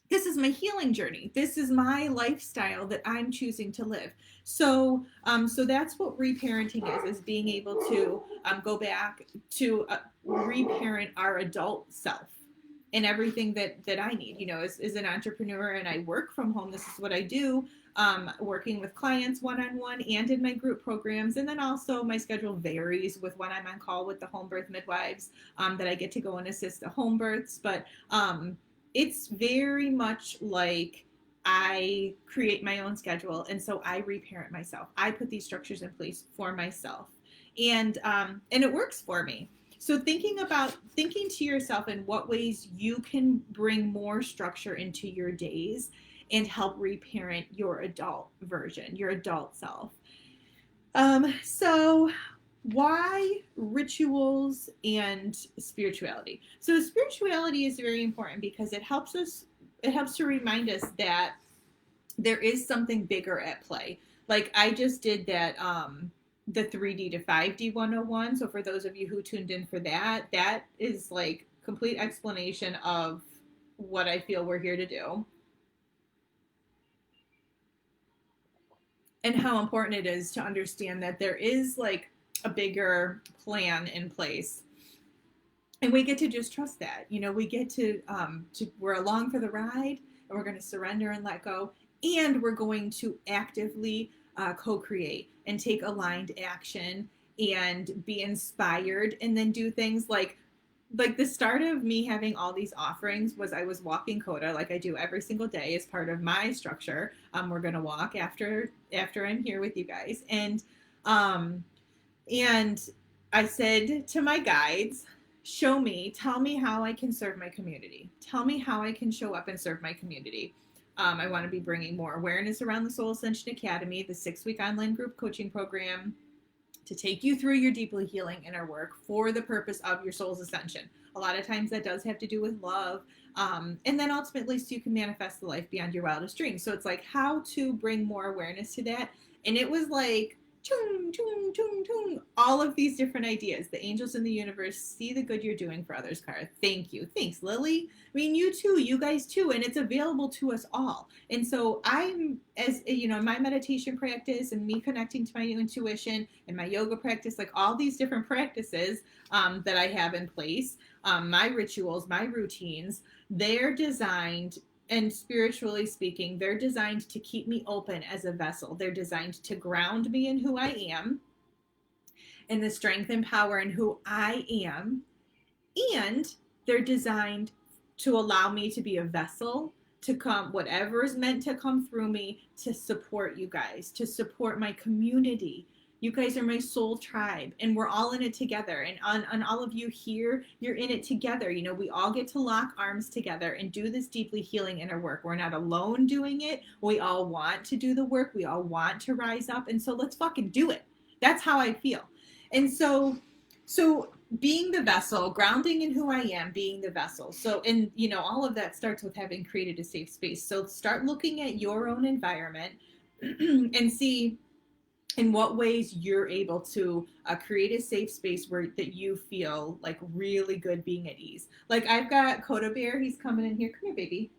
This is my healing journey. This is my lifestyle that I'm choosing to live. So that's what reparenting is being able to go back to reparent our adult self and everything that I need, as an entrepreneur, and I work from home. This is what I do, working with clients one-on-one and in my group programs. And then also my schedule varies with when I'm on call with the home birth midwives, that I get to go and assist the home births. But it's very much like I create my own schedule, and so I reparent myself. I put these structures in place for myself, and it works for me. So thinking to yourself in what ways you can bring more structure into your days and help reparent your adult version, your adult self. So why rituals and spirituality? So spirituality is very important because it helps to remind us that there is something bigger at play. Like I just did that, the 3D to 5D 101. So for those of you who tuned in for that is like complete explanation of what I feel we're here to do and how important it is to understand that there is like a bigger plan in place, and we get to just trust that. We get to we're along for the ride, and we're going to surrender and let go, and we're going to actively co-create and take aligned action and be inspired, and then do things like the start of me having all these offerings was I was walking Coda like I do every single day as part of my structure. We're gonna walk after I'm here with you guys, um, and I said to my guides, tell me how I can serve my community. Tell me how I can show up and serve my community. I want to be bringing more awareness around the Soul Ascension Academy, the 6-week online group coaching program, to take you through your deeply healing inner work for the purpose of your soul's ascension. A lot of times that does have to do with love. And then ultimately, so you can manifest the life beyond your wildest dreams. So it's like how to bring more awareness to that. And it was like, toon, toon, toon, toon, all of these different ideas. The angels in the universe see the good you're doing for others, Cara. Thank you. Thanks, Lily. I mean, you too, you guys too. And it's available to us all. And so I'm, as you know, my meditation practice and me connecting to my intuition and my yoga practice, like all these different practices that I have in place, my rituals, my routines, they're designed, and spiritually speaking, they're designed to keep me open as a vessel. They're designed to ground me in who I am and the strength and power in who I am. And they're designed to allow me to be a vessel to come, whatever is meant to come through me, to support you guys, to support my community. You guys are my soul tribe, and we're all in it together. And on all of you here, you're in it together. You know, we all get to lock arms together and do this deeply healing inner work. We're not alone doing it. We all want to do the work. We all want to rise up. And so let's fucking do it. That's how I feel. And so being the vessel, grounding in who I am, being the vessel. So, and you know, all of that starts with having created a safe space. So start looking at your own environment and see in what ways you're able to create a safe space where that you feel like really good being at ease. Like I've got Coda Bear, he's coming in here. Come here, baby.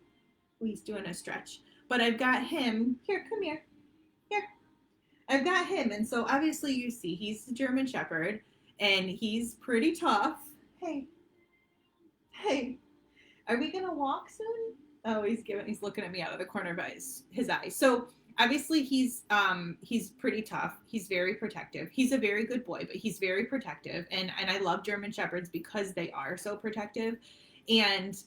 Oh, he's doing a stretch. But I've got him. Here, come here. Here. I've got him. And so obviously you see he's the German Shepherd and he's pretty tough. Hey. Hey. Are we going to walk soon? Oh, he's looking at me out of the corner of his eyes. So obviously he's pretty tough. He's very protective. He's a very good boy, but he's very protective. And I love German Shepherds because they are so protective. And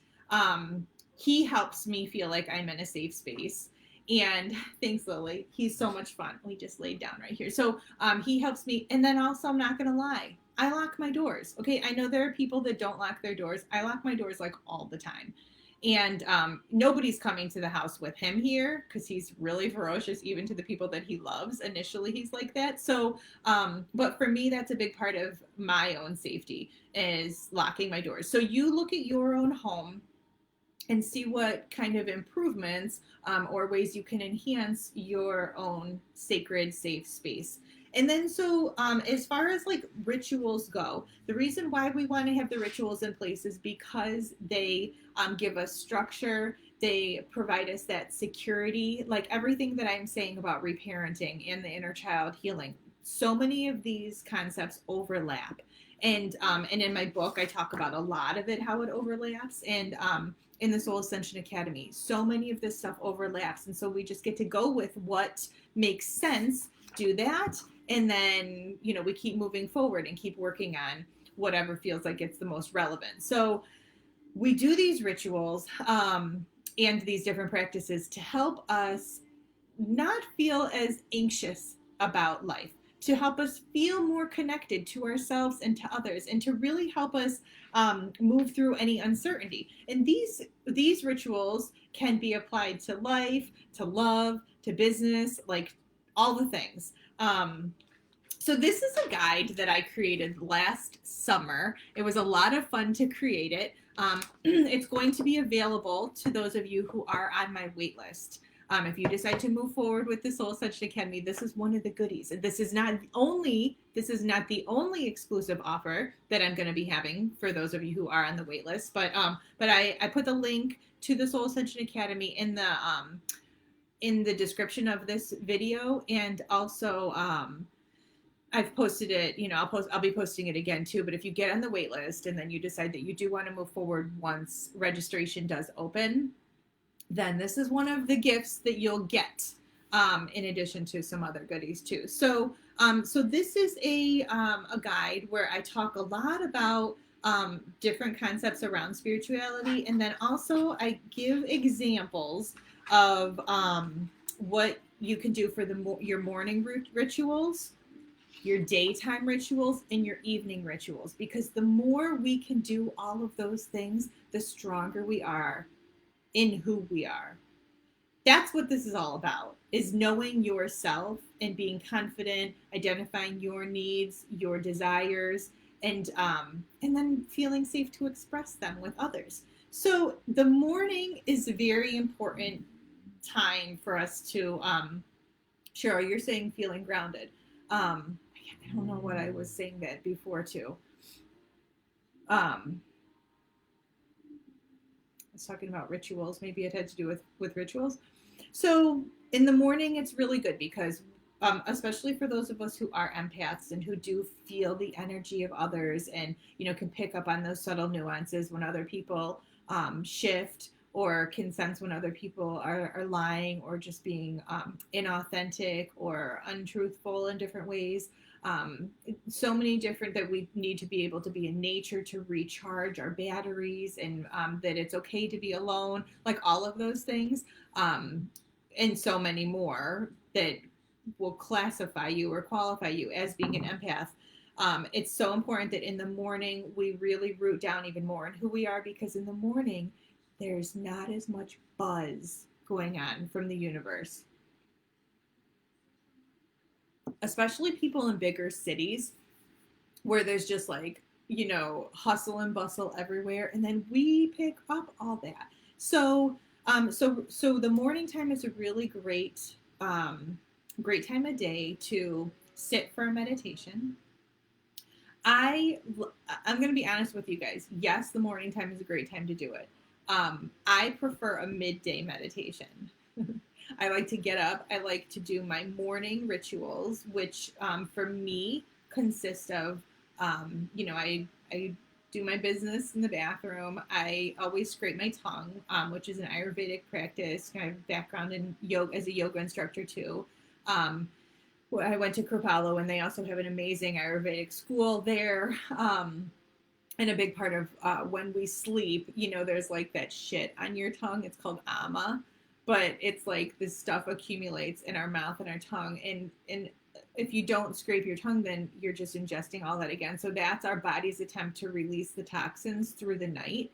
he helps me feel like I'm in a safe space. And thanks, Lily. He's so much fun. We just laid down right here. So he helps me. And then also, I'm not going to lie, I lock my doors. Okay, I know there are people that don't lock their doors. I lock my doors like all the time. And nobody's coming to the house with him here because he's really ferocious, even to the people that he loves. Initially, he's like that. So, but for me, that's a big part of my own safety is locking my doors. So you look at your own home and see what kind of improvements or ways you can enhance your own sacred, safe space. And then so as far as like rituals go, the reason why we want to have the rituals in place is because they give us structure. They provide us that security, like everything that I'm saying about reparenting and the inner child healing. So many of these concepts overlap. And in my book, I talk about a lot of it, how it overlaps. And in the Soul Ascension Academy, so many of this stuff overlaps. And so we just get to go with what makes sense, do that. And then, you know, we keep moving forward and keep working on whatever feels like it's the most relevant. So we do these rituals and these different practices to help us not feel as anxious about life, to help us feel more connected to ourselves and to others, and to really help us move through any uncertainty. And these rituals can be applied to life, to love, to business, like all the things. So this is a guide that I created last summer. It was a lot of fun to create it. It's going to be available to those of you who are on my wait list. If you decide to move forward with the Soul Ascension Academy, this is one of the goodies. This is not the only exclusive offer that I'm going to be having for those of you who are on the wait list. But I put the link to the Soul Ascension Academy in the description of this video, and also I've posted it. You know, I'll be posting it again too. But if you get on the wait list and then you decide that you do want to move forward once registration does open, then this is one of the gifts that you'll get in addition to some other goodies too. So this is a guide where I talk a lot about different concepts around spirituality, and then also I give examples of what you can do for your morning rituals, your daytime rituals, and your evening rituals. Because the more we can do all of those things, the stronger we are in who we are. That's what this is all about, is knowing yourself and being confident, identifying your needs, your desires, and then feeling safe to express them with others. So the morning is a very important time for us to Cheryl, you're saying feeling grounded. I don't know what I was saying that before too. I was talking about rituals. Maybe it had to do with rituals. So in the morning, it's really good because, especially for those of us who are empaths and who do feel the energy of others, and can pick up on those subtle nuances when other people shift, or can sense when other people are lying or just being inauthentic or untruthful in different ways. So many different that we need to be able to be in nature to recharge our batteries, and that it's okay to be alone, like all of those things, and so many more that will classify you or qualify you as being an empath. It's so important that in the morning we really root down even more in who we are, because in the morning there's not as much buzz going on from the universe. Especially people in bigger cities where there's just like, hustle and bustle everywhere. And then we pick up all that. So the morning time is a really great time of day to sit for a meditation. I'm going to be honest with you guys. Yes, the morning time is a great time to do it. I prefer a midday meditation. I like to get up. I like to do my morning rituals, which for me consist of, I do my business in the bathroom. I always scrape my tongue, which is an Ayurvedic practice. I have background in yoga as a yoga instructor too. I went to Kripalu, and they also have an amazing Ayurvedic school there. And a big part of when we sleep, there's like that shit on your tongue. It's called ama, but it's like this stuff accumulates in our mouth and our tongue. And if you don't scrape your tongue, then you're just ingesting all that again. So that's our body's attempt to release the toxins through the night.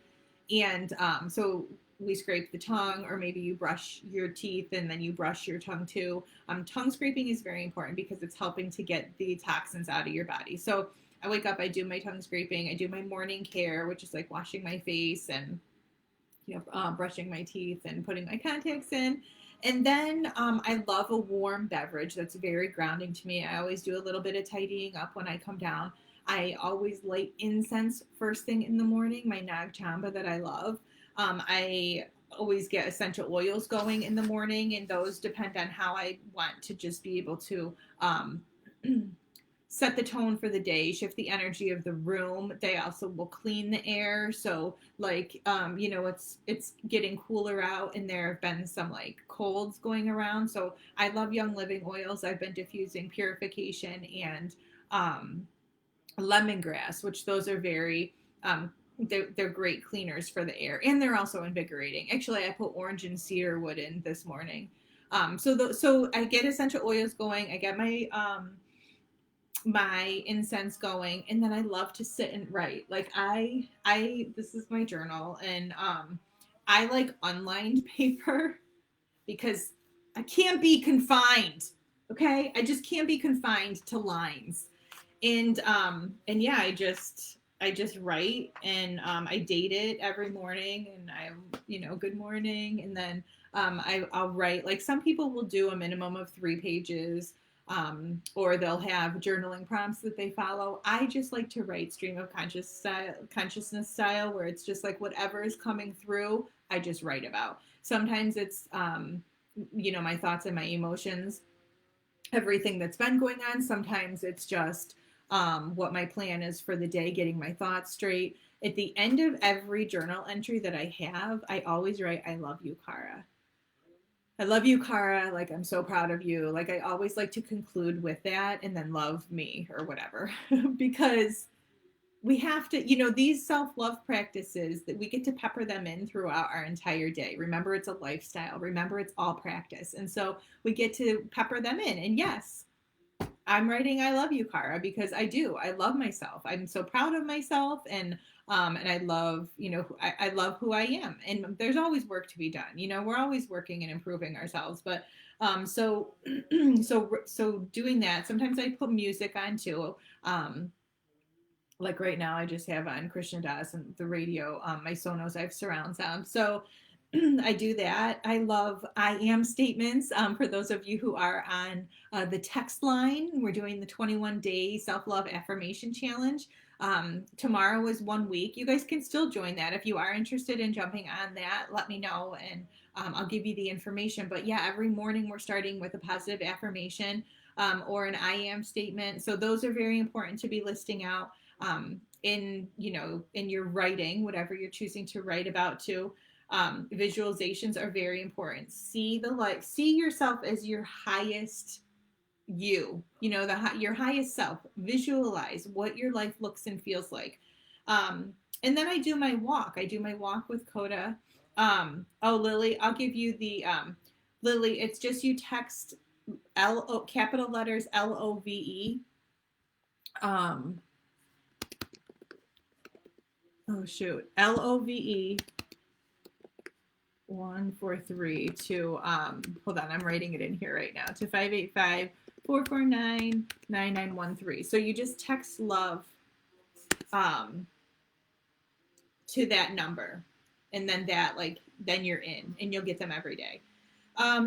And so we scrape the tongue, or maybe you brush your teeth and then you brush your tongue too. Tongue scraping is very important because it's helping to get the toxins out of your body. So I wake up, I do my tongue scraping, I do my morning care, which is like washing my face and brushing my teeth and putting my contacts in. And then I love a warm beverage that's very grounding to me. I always do a little bit of tidying up when I come down. I always light incense first thing in the morning, my Nag Chamba that I love. I always get essential oils going in the morning, and those depend on how I want to just be able to set the tone for the day, shift the energy of the room. They also will clean the air. So like, it's getting cooler out, and there have been some like colds going around. So I love Young Living oils. I've been diffusing Purification and lemongrass, which those are very, they're great cleaners for the air, and they're also invigorating. Actually, I put orange and cedar wood in this morning. So I get essential oils going. I get my my incense going, and then I love to sit and write. Like I this is my journal, and I like unlined paper because I can't be confined. Okay, I just can't be confined to lines. And yeah, I just write, and I date it every morning, and I good morning, and then I'll write. Like some people will do a minimum of 3 pages, or they'll have journaling prompts that they follow. I just like to write stream of consciousness style, where it's just like whatever is coming through, I just write about. Sometimes it's my thoughts and my emotions, everything that's been going on. Sometimes it's just what my plan is for the day, getting my thoughts straight. At the end of every journal entry that I have, I always write, "I love you, Kara." I love you, Cara. Like, I'm so proud of you. Like, I always like to conclude with that and then love me or whatever, because we have to, these self-love practices that we get to pepper them in throughout our entire day. Remember, it's a lifestyle. Remember, it's all practice. And so we get to pepper them in. And yes, I'm writing I love you, Cara, because I do. I love myself. I'm so proud of myself, and I love, I love who I am. And there's always work to be done. We're always working and improving ourselves. But so so doing that, sometimes I put music on too. Like right now, I just have on Krishna Das and the radio. My Sonos, I have surround sound. So I do that. I love I am statements. For those of you who are on the text line, we're doing the 21-day self-love affirmation challenge. Tomorrow is 1 week. You guys can still join that. If you are interested in jumping on that, let me know, and I'll give you the information. But yeah, every morning we're starting with a positive affirmation, or an I am statement. So those are very important to be listing out, in in your writing, whatever you're choosing to write about too. Visualizations are very important. See yourself as your highest your highest self. Visualize what your life looks and feels like. And then I do my walk with Coda. Oh, Lily, I'll give you the Lily, it's just you text capital letters LOVE. um oh shoot, LOVE 143 to hold on, I'm writing it in here right now, to 585-449-9913. So you just text love um to that number, and then then you're in, and you'll get them every day.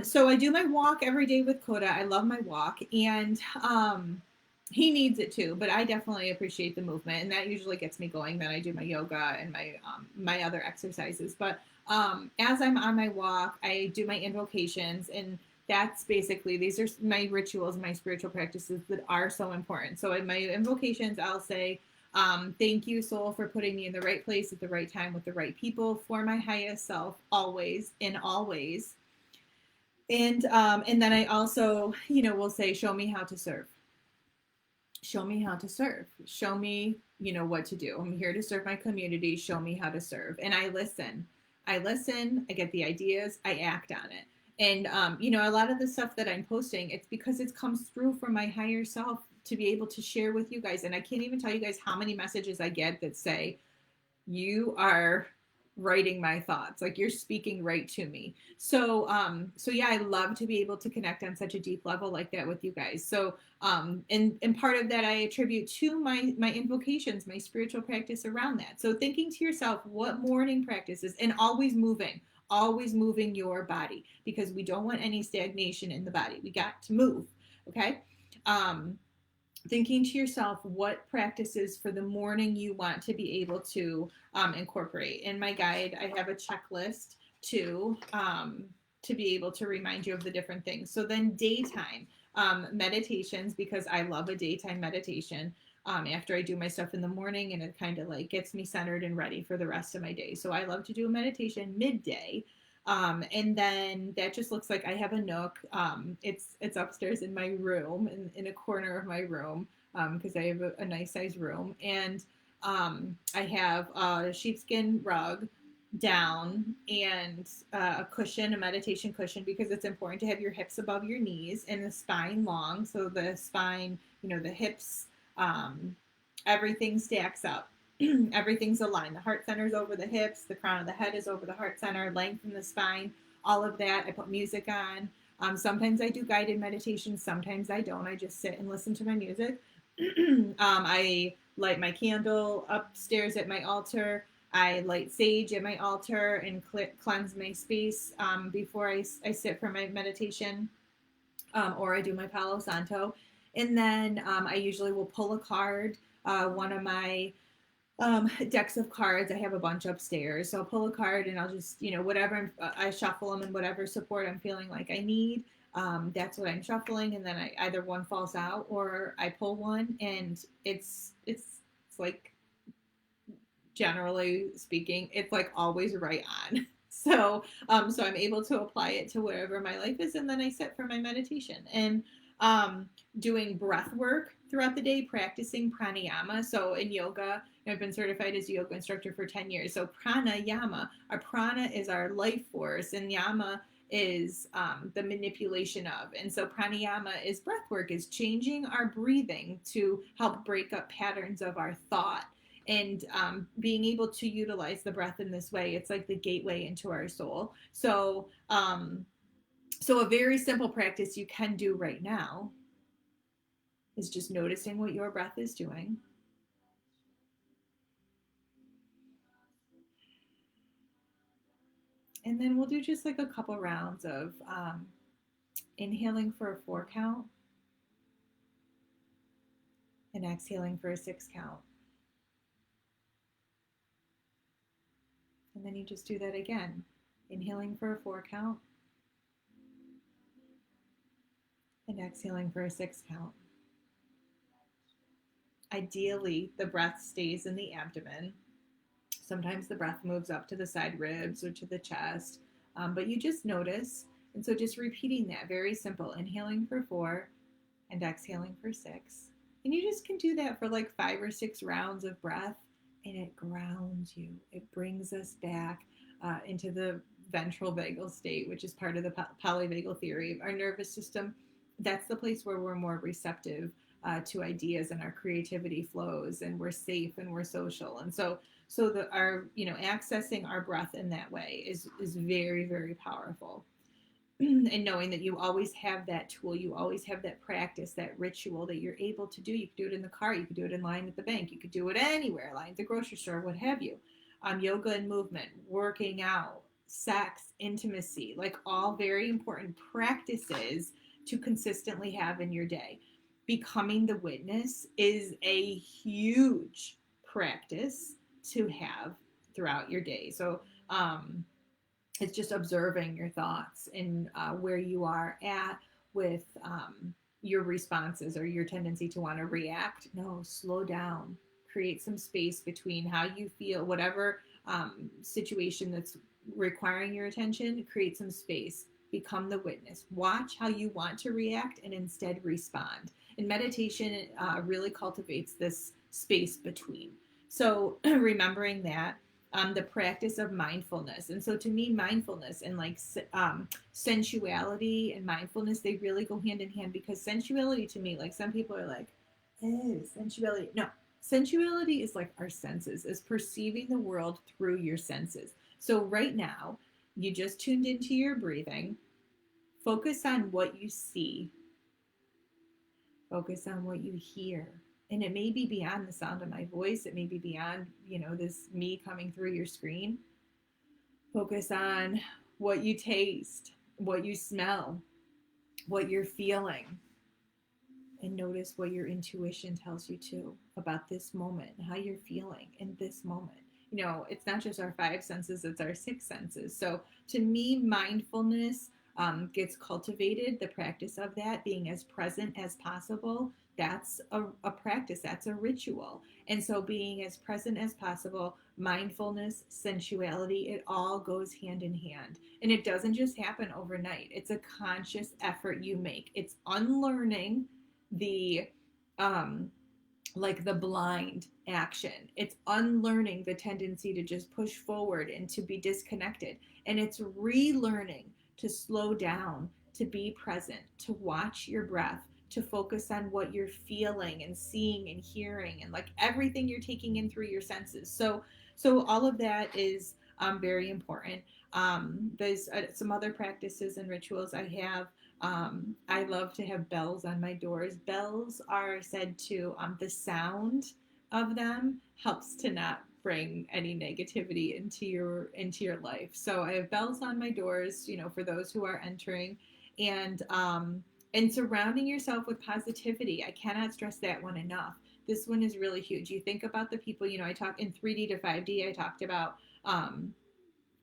So I do my walk every day with Coda. I love my walk, and he needs it too, but I definitely appreciate the movement, and that usually gets me going. Then I do my yoga and my other exercises. But as I'm on my walk, I do my invocations, and that's basically, these are my rituals, my spiritual practices that are so important. So in my invocations, I'll say, thank you, soul, for putting me in the right place at the right time with the right people for my highest self, always, in all ways. And then I also, will say, show me how to serve. Show me how to serve. Show me, what to do. I'm here to serve my community. Show me how to serve. And I listen. I get the ideas, I act on it. And a lot of the stuff that I'm posting, it's because it comes through from my higher self to be able to share with you guys. And I can't even tell you guys how many messages I get that say, you are writing my thoughts, like you're speaking right to me. So yeah, I love to be able to connect on such a deep level like that with you guys. So and part of that I attribute to my invocations, my spiritual practice around that. So thinking to yourself, what morning practices, and always moving your body, because we don't want any stagnation in the body. We got to move. Okay. Thinking to yourself what practices for the morning you want to be able to incorporate. In my guide, I have a checklist to be able to remind you of the different things. So then daytime meditations, because I love a daytime meditation after I do my stuff in the morning, and it kind of like gets me centered and ready for the rest of my day. So I love to do a meditation midday. And then that just looks like I have a nook. It's upstairs in my room, in a corner of my room, because I have a nice size room. And I have a sheepskin rug down, and a cushion, a meditation cushion, because it's important to have your hips above your knees and the spine long. So the spine, the hips, everything stacks up. Everything's aligned. The heart center is over the hips. The crown of the head is over the heart center. Lengthen the spine. All of that. I put music on. Sometimes I do guided meditation. Sometimes I don't. I just sit and listen to my music. I light my candle upstairs at my altar. I light sage at my altar and cleanse my space before I sit for my meditation, or I do my Palo Santo. And then I usually will pull a card. One of my decks of cards, I have a bunch upstairs. So I'll pull a card, and I'll just, whatever, I shuffle them, and whatever support I'm feeling like I need, that's what I'm shuffling. And then either one falls out or I pull one, and it's like, generally speaking, it's like always right on. So I'm able to apply it to wherever my life is, and then I sit for my meditation and um, doing breath work throughout the day, practicing pranayama. So in yoga, I've been certified as a yoga instructor for 10 years. So pranayama, our prana is our life force, and yama is the manipulation of. And so pranayama is breath work, is changing our breathing to help break up patterns of our thought and being able to utilize the breath in this way. It's like the gateway into our soul. So a very simple practice you can do right now is just noticing what your breath is doing. And then we'll do just like a couple rounds of inhaling for a 4 count and exhaling for a 6 count. And then you just do that again. Inhaling for a 4 count and exhaling for a 6 count. Ideally, the breath stays in the abdomen. Sometimes the breath moves up to the side ribs or to the chest, but you just notice. And so just repeating that, very simple. Inhaling for 4 and exhaling for 6. And you just can do that for like 5 or 6 rounds of breath, and it grounds you. It brings us back into the ventral vagal state, which is part of the polyvagal theory of our nervous system. That's the place where we're more receptive to ideas, and our creativity flows, and we're safe and we're social. And so our accessing our breath in that way is very, very powerful. And knowing that you always have that tool, you always have that practice, that ritual that you're able to do. You could do it in the car, you could do it in line at the bank, you could do it anywhere, line at the grocery store, what have you. Yoga and movement, working out, sex, intimacy, like all very important practices to consistently have in your day. Becoming the witness is a huge practice to have throughout your day. So, it's just observing your thoughts and where you are at with your responses or your tendency to want to react. No, slow down. Create some space between how you feel, whatever situation that's requiring your attention. Create some space. Become the witness. Watch how you want to react and instead respond. And meditation really cultivates this space between. So remembering that the practice of mindfulness. And so to me, mindfulness and like sensuality and mindfulness, they really go hand in hand, because sensuality to me, like some people are like, oh, sensuality. No, sensuality is like our senses, is perceiving the world through your senses. So right now, you just tuned into your breathing. Focus on what you see. Focus on what you hear. And it may be beyond the sound of my voice. It may be beyond, this me coming through your screen. Focus on what you taste, what you smell, what you're feeling. And notice what your intuition tells you too about this moment, how you're feeling in this moment. It's not just our 5 senses, it's our 6 senses. So to me, mindfulness gets cultivated, the practice of that, being as present as possible. That's a practice, that's a ritual. And so being as present as possible, mindfulness, sensuality, it all goes hand in hand. And it doesn't just happen overnight. It's a conscious effort you make. It's unlearning the like the blind action. It's unlearning the tendency to just push forward and to be disconnected. And it's relearning to slow down, to be present, to watch your breath, to focus on what you're feeling and seeing and hearing, and like everything you're taking in through your senses. So all of that is very important. There's some other practices and rituals I have. I love to have bells on my doors. Bells are said to, the sound of them helps to not bring any negativity into your life. So I have bells on my doors, for those who are entering, and surrounding yourself with positivity. I cannot stress that one enough. This one is really huge. You think about the people, I talk in 3D to 5D. I talked about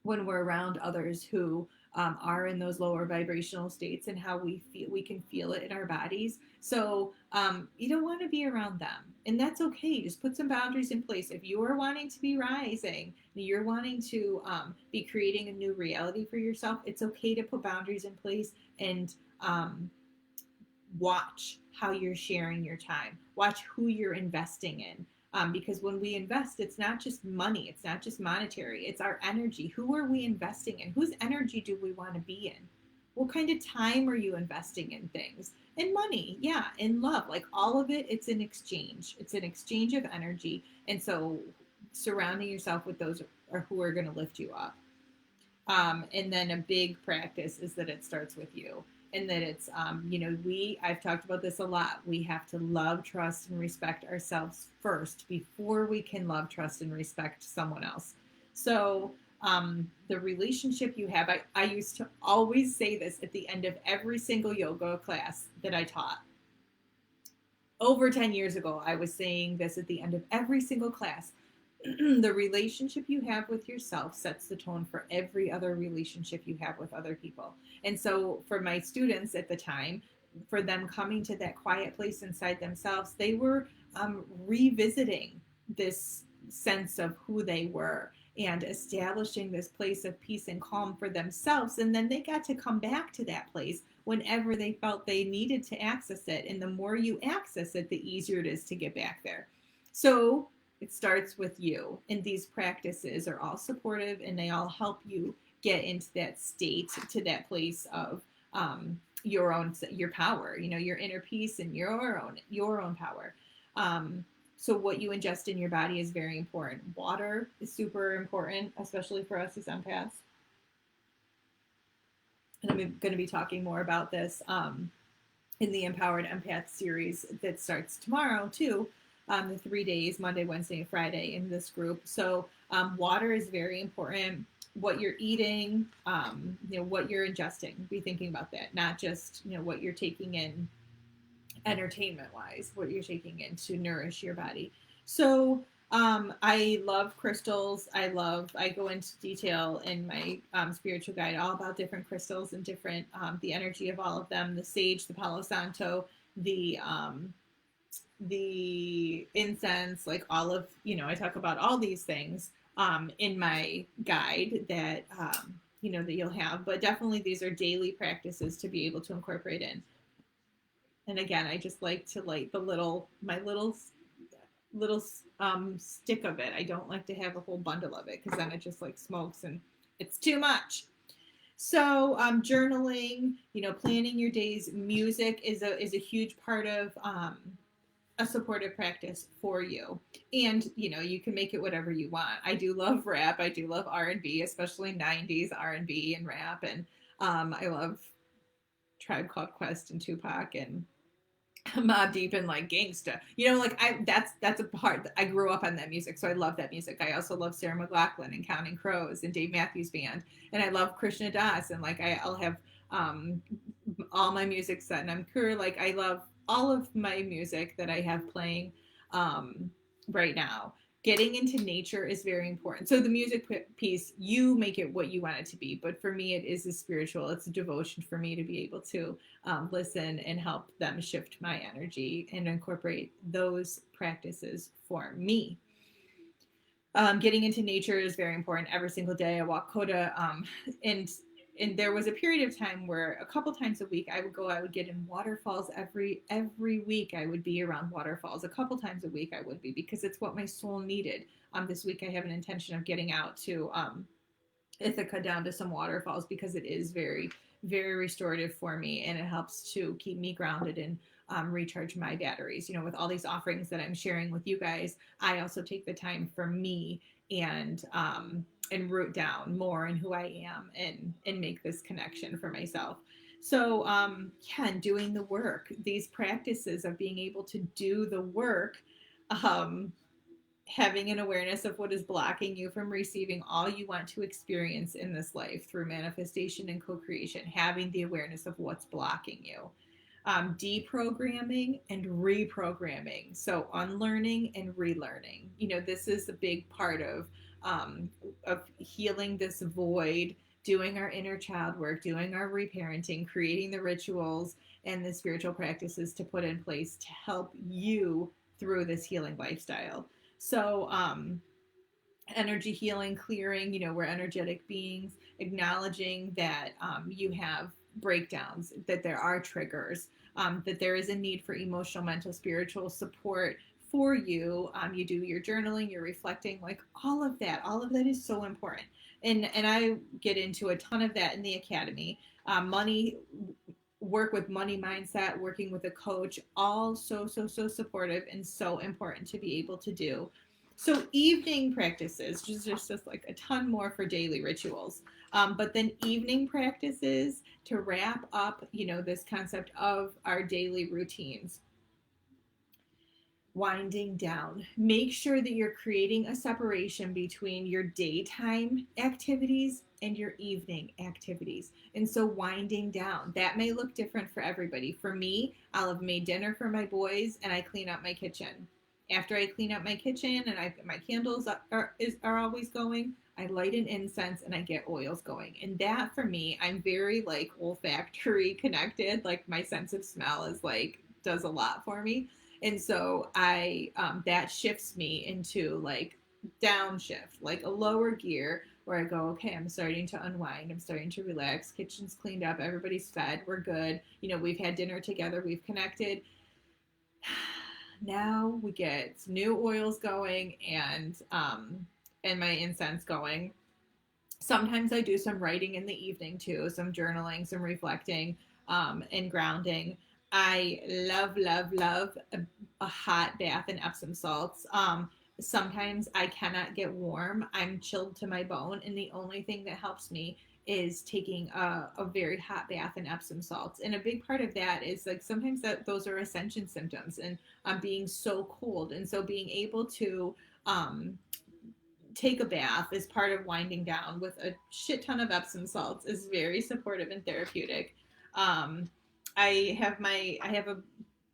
when we're around others who are in those lower vibrational states, and how we can feel it in our bodies. So you don't want to be around them, and that's okay. Just put some boundaries in place. If you are wanting to be rising, you're wanting to be creating a new reality for yourself, it's okay to put boundaries in place, and watch how you're sharing your time, watch who you're investing in. Because when we invest, it's not just money, it's not just monetary, it's our energy. Who are we investing in? Whose energy do we want to be in? What kind of time are you investing in things? And money, yeah, and love, like all of it, it's an exchange. It's an exchange of energy. And so surrounding yourself with those are who are going to lift you up. And then a big practice is that it starts with you, and that it's, I've talked about this a lot. We have to love, trust, and respect ourselves first before we can love, trust, and respect someone else. So the relationship you have, I used to always say this at the end of every single yoga class that I taught. Over 10 years ago, I was saying this at the end of every single class. The relationship you have with yourself sets the tone for every other relationship you have with other people. And so for my students at the time, for them coming to that quiet place inside themselves, they were revisiting this sense of who they were and establishing this place of peace and calm for themselves. And then they got to come back to that place whenever they felt they needed to access it. And the more you access it, the easier it is to get back there. So it starts with you. And these practices are all supportive, and they all help you get into that state, to that place of your power, your inner peace and your own power. So what you ingest in your body is very important. Water is super important, especially for us as empaths. And I'm going to be talking more about this in the Empowered Empath series that starts tomorrow too. The 3 days, Monday, Wednesday, and Friday in this group. So water is very important. What you're eating, what you're ingesting. Be thinking about that, not just what you're taking in entertainment-wise, what you're taking in to nourish your body. So I love crystals. I go into detail in my spiritual guide all about different crystals and different the energy of all of them. The sage, the Palo Santo, the incense, like all of, I talk about all these things in my guide that, that you'll have, but definitely these are daily practices to be able to incorporate in. And again, I just like to light my little stick of it. I don't like to have a whole bundle of it, because then it just like smokes and it's too much. So journaling, planning your days. Music is a huge part of a supportive practice for you. And, you can make it whatever you want. I do love rap. I do love R&B, especially 90s R&B and rap. And I love Tribe Called Quest and Tupac and Mobb Deep and like gangsta. That's a part. I grew up on that music, so I love that music. I also love Sarah McLachlan and Counting Crows and Dave Matthews Band. And I love Krishna Das. And like I'll have all my music set. And I'm sure like I love all of my music that I have playing right now. Getting into nature is very important. So the music piece, you make it what you want it to be. But for me, it is a spiritual, it's a devotion for me to be able to listen and help them shift my energy and incorporate those practices for me. Getting into nature is very important. Every single day I walk Coda, and there was a period of time where a couple times a week I would get in waterfalls. Every week I would be around waterfalls. A couple times a week I would be, because it's what my soul needed. This week I have an intention of getting out to Ithaca, down to some waterfalls, because it is very, very restorative for me, and it helps to keep me grounded and recharge my batteries. With all these offerings that I'm sharing with you guys, I also take the time for me and root down more in who I am, and make this connection for myself. So and doing the work, these practices of being able to do the work, having an awareness of what is blocking you from receiving all you want to experience in this life through manifestation and co-creation, having the awareness of what's blocking you. Deprogramming and reprogramming. So unlearning and relearning. This is a big part of healing this void doing our inner child work, doing our reparenting, creating the rituals and the spiritual practices to put in place to help you through this healing lifestyle. So, energy healing, clearing, we're energetic beings, acknowledging that you have breakdowns, that there are triggers, that there is a need for emotional, mental, spiritual support for you. You do your journaling, you're reflecting, like all of that is so important. And I get into a ton of that in the academy. Money, work with money mindset, working with a coach, all so supportive and so important to be able to do. So evening practices, just like a ton more for daily rituals. But then evening practices to wrap up, this concept of our daily routines. Winding down. Make sure that you're creating a separation between your daytime activities and your evening activities. And so winding down, that may look different for everybody. For me, I'll have made dinner for my boys and I clean up my kitchen. After I clean up my kitchen and my candles are always going, I light an incense and I get oils going. And that for me, I'm very like olfactory connected. Like my sense of smell is like, does a lot for me. And so I that shifts me into like downshift, like a lower gear where I go, okay, I'm starting to unwind, I'm starting to relax, kitchen's cleaned up, everybody's fed, we're good. We've had dinner together, we've connected. Now we get new oils going and my incense going. Sometimes I do some writing in the evening too, some journaling, some reflecting, and grounding. I love a hot bath in Epsom salts. Sometimes I cannot get warm. I'm chilled to my bone, and the only thing that helps me is taking a very hot bath in Epsom salts. And a big part of that is like sometimes those are ascension symptoms, and I'm being so cold, and so being able to take a bath as part of winding down with a shit ton of Epsom salts is very supportive and therapeutic. I have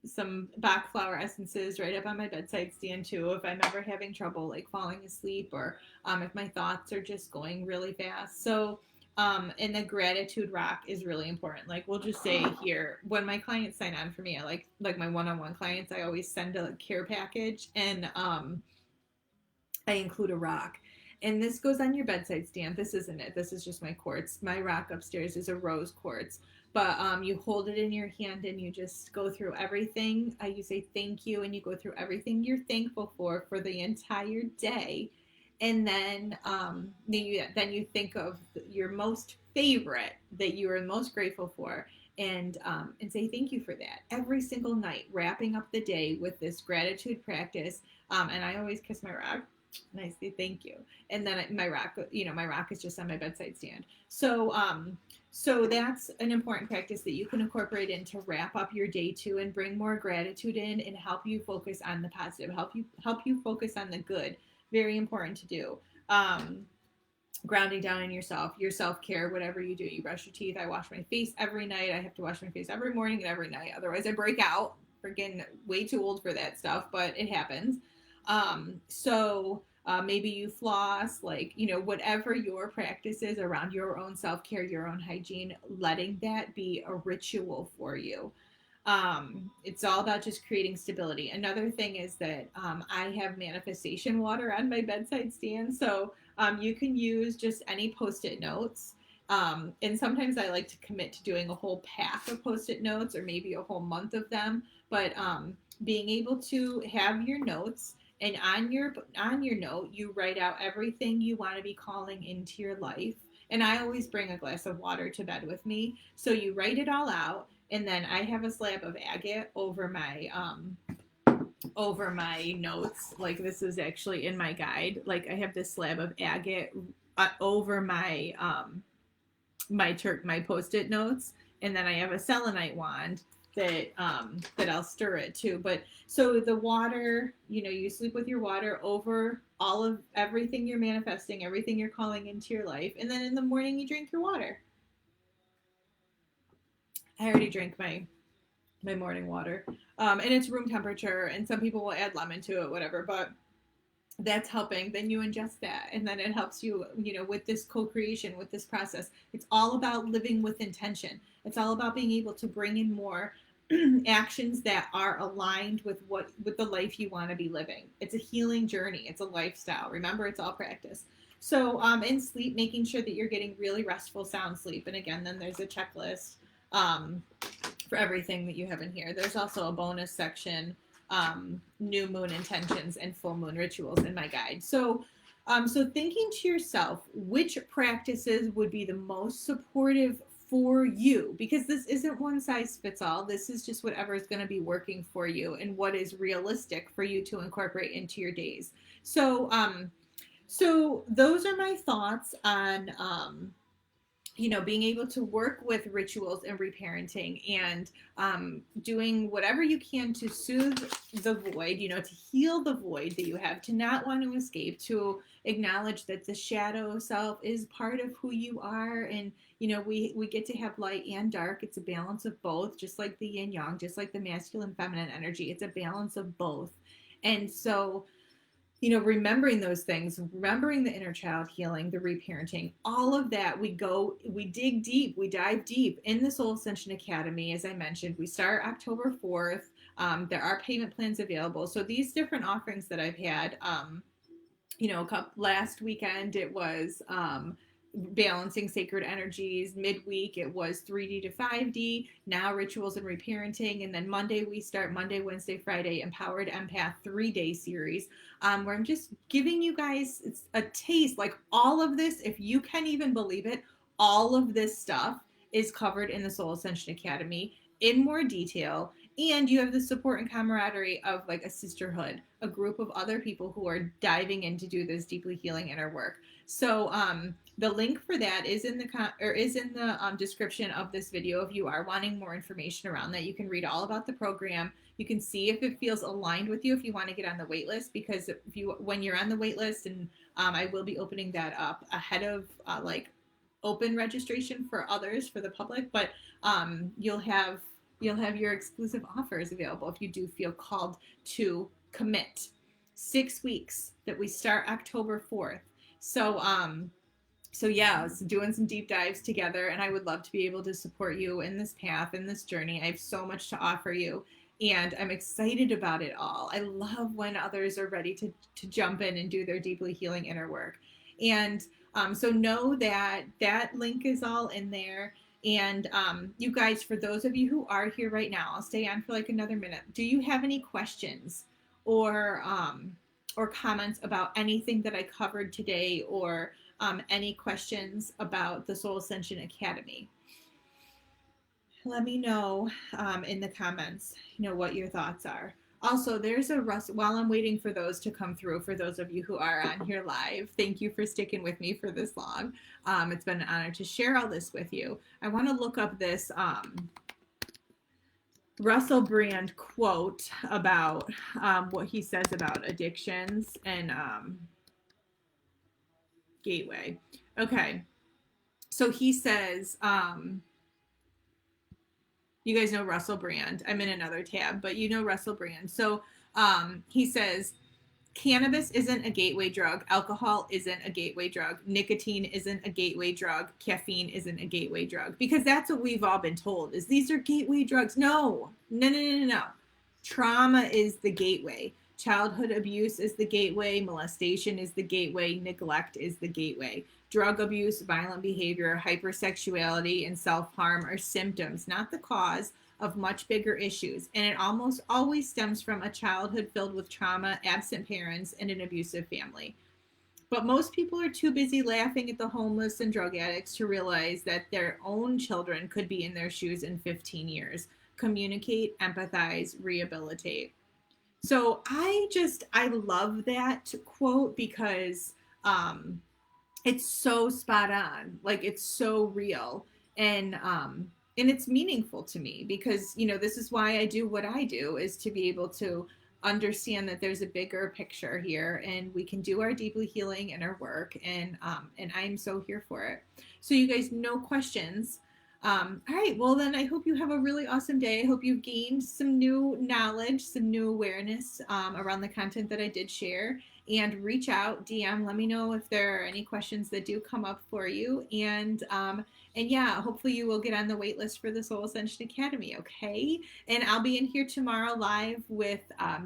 some Bach flower essences right up on my bedside stand too. If I'm ever having trouble like falling asleep or if my thoughts are just going really fast. So, and the gratitude rock is really important. Like we'll just say here, when my clients sign on for me, I like my one-on-one clients, I always send a care package and I include a rock. And this goes on your bedside stand. This isn't it. This is just my quartz. My rock upstairs is a rose quartz. But you hold it in your hand and you just go through everything. You say thank you and you go through everything you're thankful for the entire day. And then you think of your most favorite that you are most grateful for and say thank you for that every single night, wrapping up the day with this gratitude practice. And I always kiss my rock and I say thank you. And then my rock is just on my bedside stand. So that's an important practice that you can incorporate in to wrap up your day too and bring more gratitude in and help you focus on the positive, help you focus on the good. Very important to do. Grounding down in yourself, your self-care, whatever you do. You brush your teeth. I wash my face every night. I have to wash my face every morning and every night. Otherwise I break out. Freaking way too old for that stuff, but it happens. Maybe you floss, like, whatever your practice is around your own self-care, your own hygiene, letting that be a ritual for you. It's all about just creating stability. Another thing is that I have manifestation water on my bedside stand. So you can use just any Post-it notes. And sometimes I like to commit to doing a whole pack of Post-it notes or maybe a whole month of them. But being able to have your notes, and on your note, you write out everything you want to be calling into your life. And I always bring a glass of water to bed with me. So you write it all out, and then I have a slab of agate over my notes. Like this is actually in my guide. Like I have this slab of agate over my my Post-it notes, and then I have a selenite wand that I'll stir it too. But so the water, you sleep with your water over all of everything you're manifesting, everything you're calling into your life, and then in the morning you drink your water. I already drank my morning water, and it's room temperature, and some people will add lemon to it, whatever. But that's helping. Then you ingest that, and then it helps you, with this co-creation, with this process. It's all about living with intention. It's all about being able to bring in more actions that are aligned with the life you want to be living. It's a healing journey. It's a lifestyle. Remember, it's all practice. So in sleep, making sure that you're getting really restful, sound sleep. And again, then there's a checklist um, for everything that you have in here. There's also a bonus section, new moon intentions and full moon rituals in my guide. So thinking to yourself, which practices would be the most supportive for you? Because this isn't one size fits all. This is just whatever is going to be working for you and what is realistic for you to incorporate into your days. So those are my thoughts on being able to work with rituals and reparenting, and doing whatever you can to soothe the void, to heal the void that you have, to not want to escape, to acknowledge that the shadow self is part of who you are. And, we get to have light and dark. It's a balance of both, just like the yin yang, just like the masculine feminine energy. It's a balance of both. And so, remembering those things, remembering the inner child healing, the reparenting, all of that, we dig deep, we dive deep in the Soul Ascension Academy. As I mentioned, we start October 4th. There are payment plans available. So these different offerings that I've had, last weekend it was balancing sacred energies. Midweek it was 3D to 5D. Now rituals and reparenting. And then Monday we start Monday, Wednesday, Friday Empowered Empath 3-day series, where I'm just giving you guys a taste. Like all of this, if you can even believe it, all of this stuff is covered in the Soul Ascension Academy in more detail. And you have the support and camaraderie of like a sisterhood, a group of other people who are diving in to do this deeply healing inner work. So the link for that is in the description of this video. If you are wanting more information around that, you can read all about the program. You can see if it feels aligned with you, if you want to get on the wait list, because when you're on the wait list, and I will be opening that up ahead of open registration for others, for the public, but you'll have your exclusive offers available if you do feel called to commit. 6 weeks that we start October 4th. So yeah, it's doing some deep dives together, and I would love to be able to support you in this path, in this journey. I have so much to offer you, and I'm excited about it all. I love when others are ready to jump in and do their deeply healing inner work. And so know that that link is all in there. And you guys, for those of you who are here right now, I'll stay on for like another minute. Do you have any questions or comments about anything that I covered today, or any questions about the Soul Ascension Academy? Let me know in the comments, what your thoughts are. Also, there's while I'm waiting for those to come through, for those of you who are on here live, thank you for sticking with me for this long. It's been an honor to share all this with you. I want to look up this Russell Brand quote about what he says about addictions and gateway. Okay. So he says, you guys know Russell Brand. I'm in another tab, but you know Russell Brand. So he says, cannabis isn't a gateway drug. Alcohol isn't a gateway drug. Nicotine isn't a gateway drug. Caffeine isn't a gateway drug. Because that's what we've all been told, is these are gateway drugs. No. Trauma is the gateway. Childhood abuse is the gateway. Molestation is the gateway. Neglect is the gateway. Drug abuse, violent behavior, hypersexuality, and self-harm are symptoms, not the cause, of much bigger issues. And it almost always stems from a childhood filled with trauma, absent parents, and an abusive family. But most people are too busy laughing at the homeless and drug addicts to realize that their own children could be in their shoes in 15 years. Communicate, empathize, rehabilitate. So I love that quote, because it's so spot on. Like, it's so real. And it's meaningful to me, because, this is why I do what I do, is to be able to understand that there's a bigger picture here, and we can do our deeply healing inner work. And I'm so here for it. So you guys, no questions. All right, well, then I hope you have a really awesome day. I hope you've gained some new knowledge, some new awareness around the content that I did share. And reach out, DM, let me know if there are any questions that do come up for you. And yeah, hopefully you will get on the wait list for the Soul Ascension Academy, okay? And I'll be in here tomorrow live with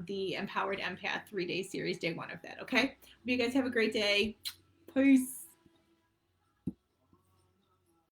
the Empowered Empath 3-day series, day one of that, okay? Hope you guys have a great day. Peace.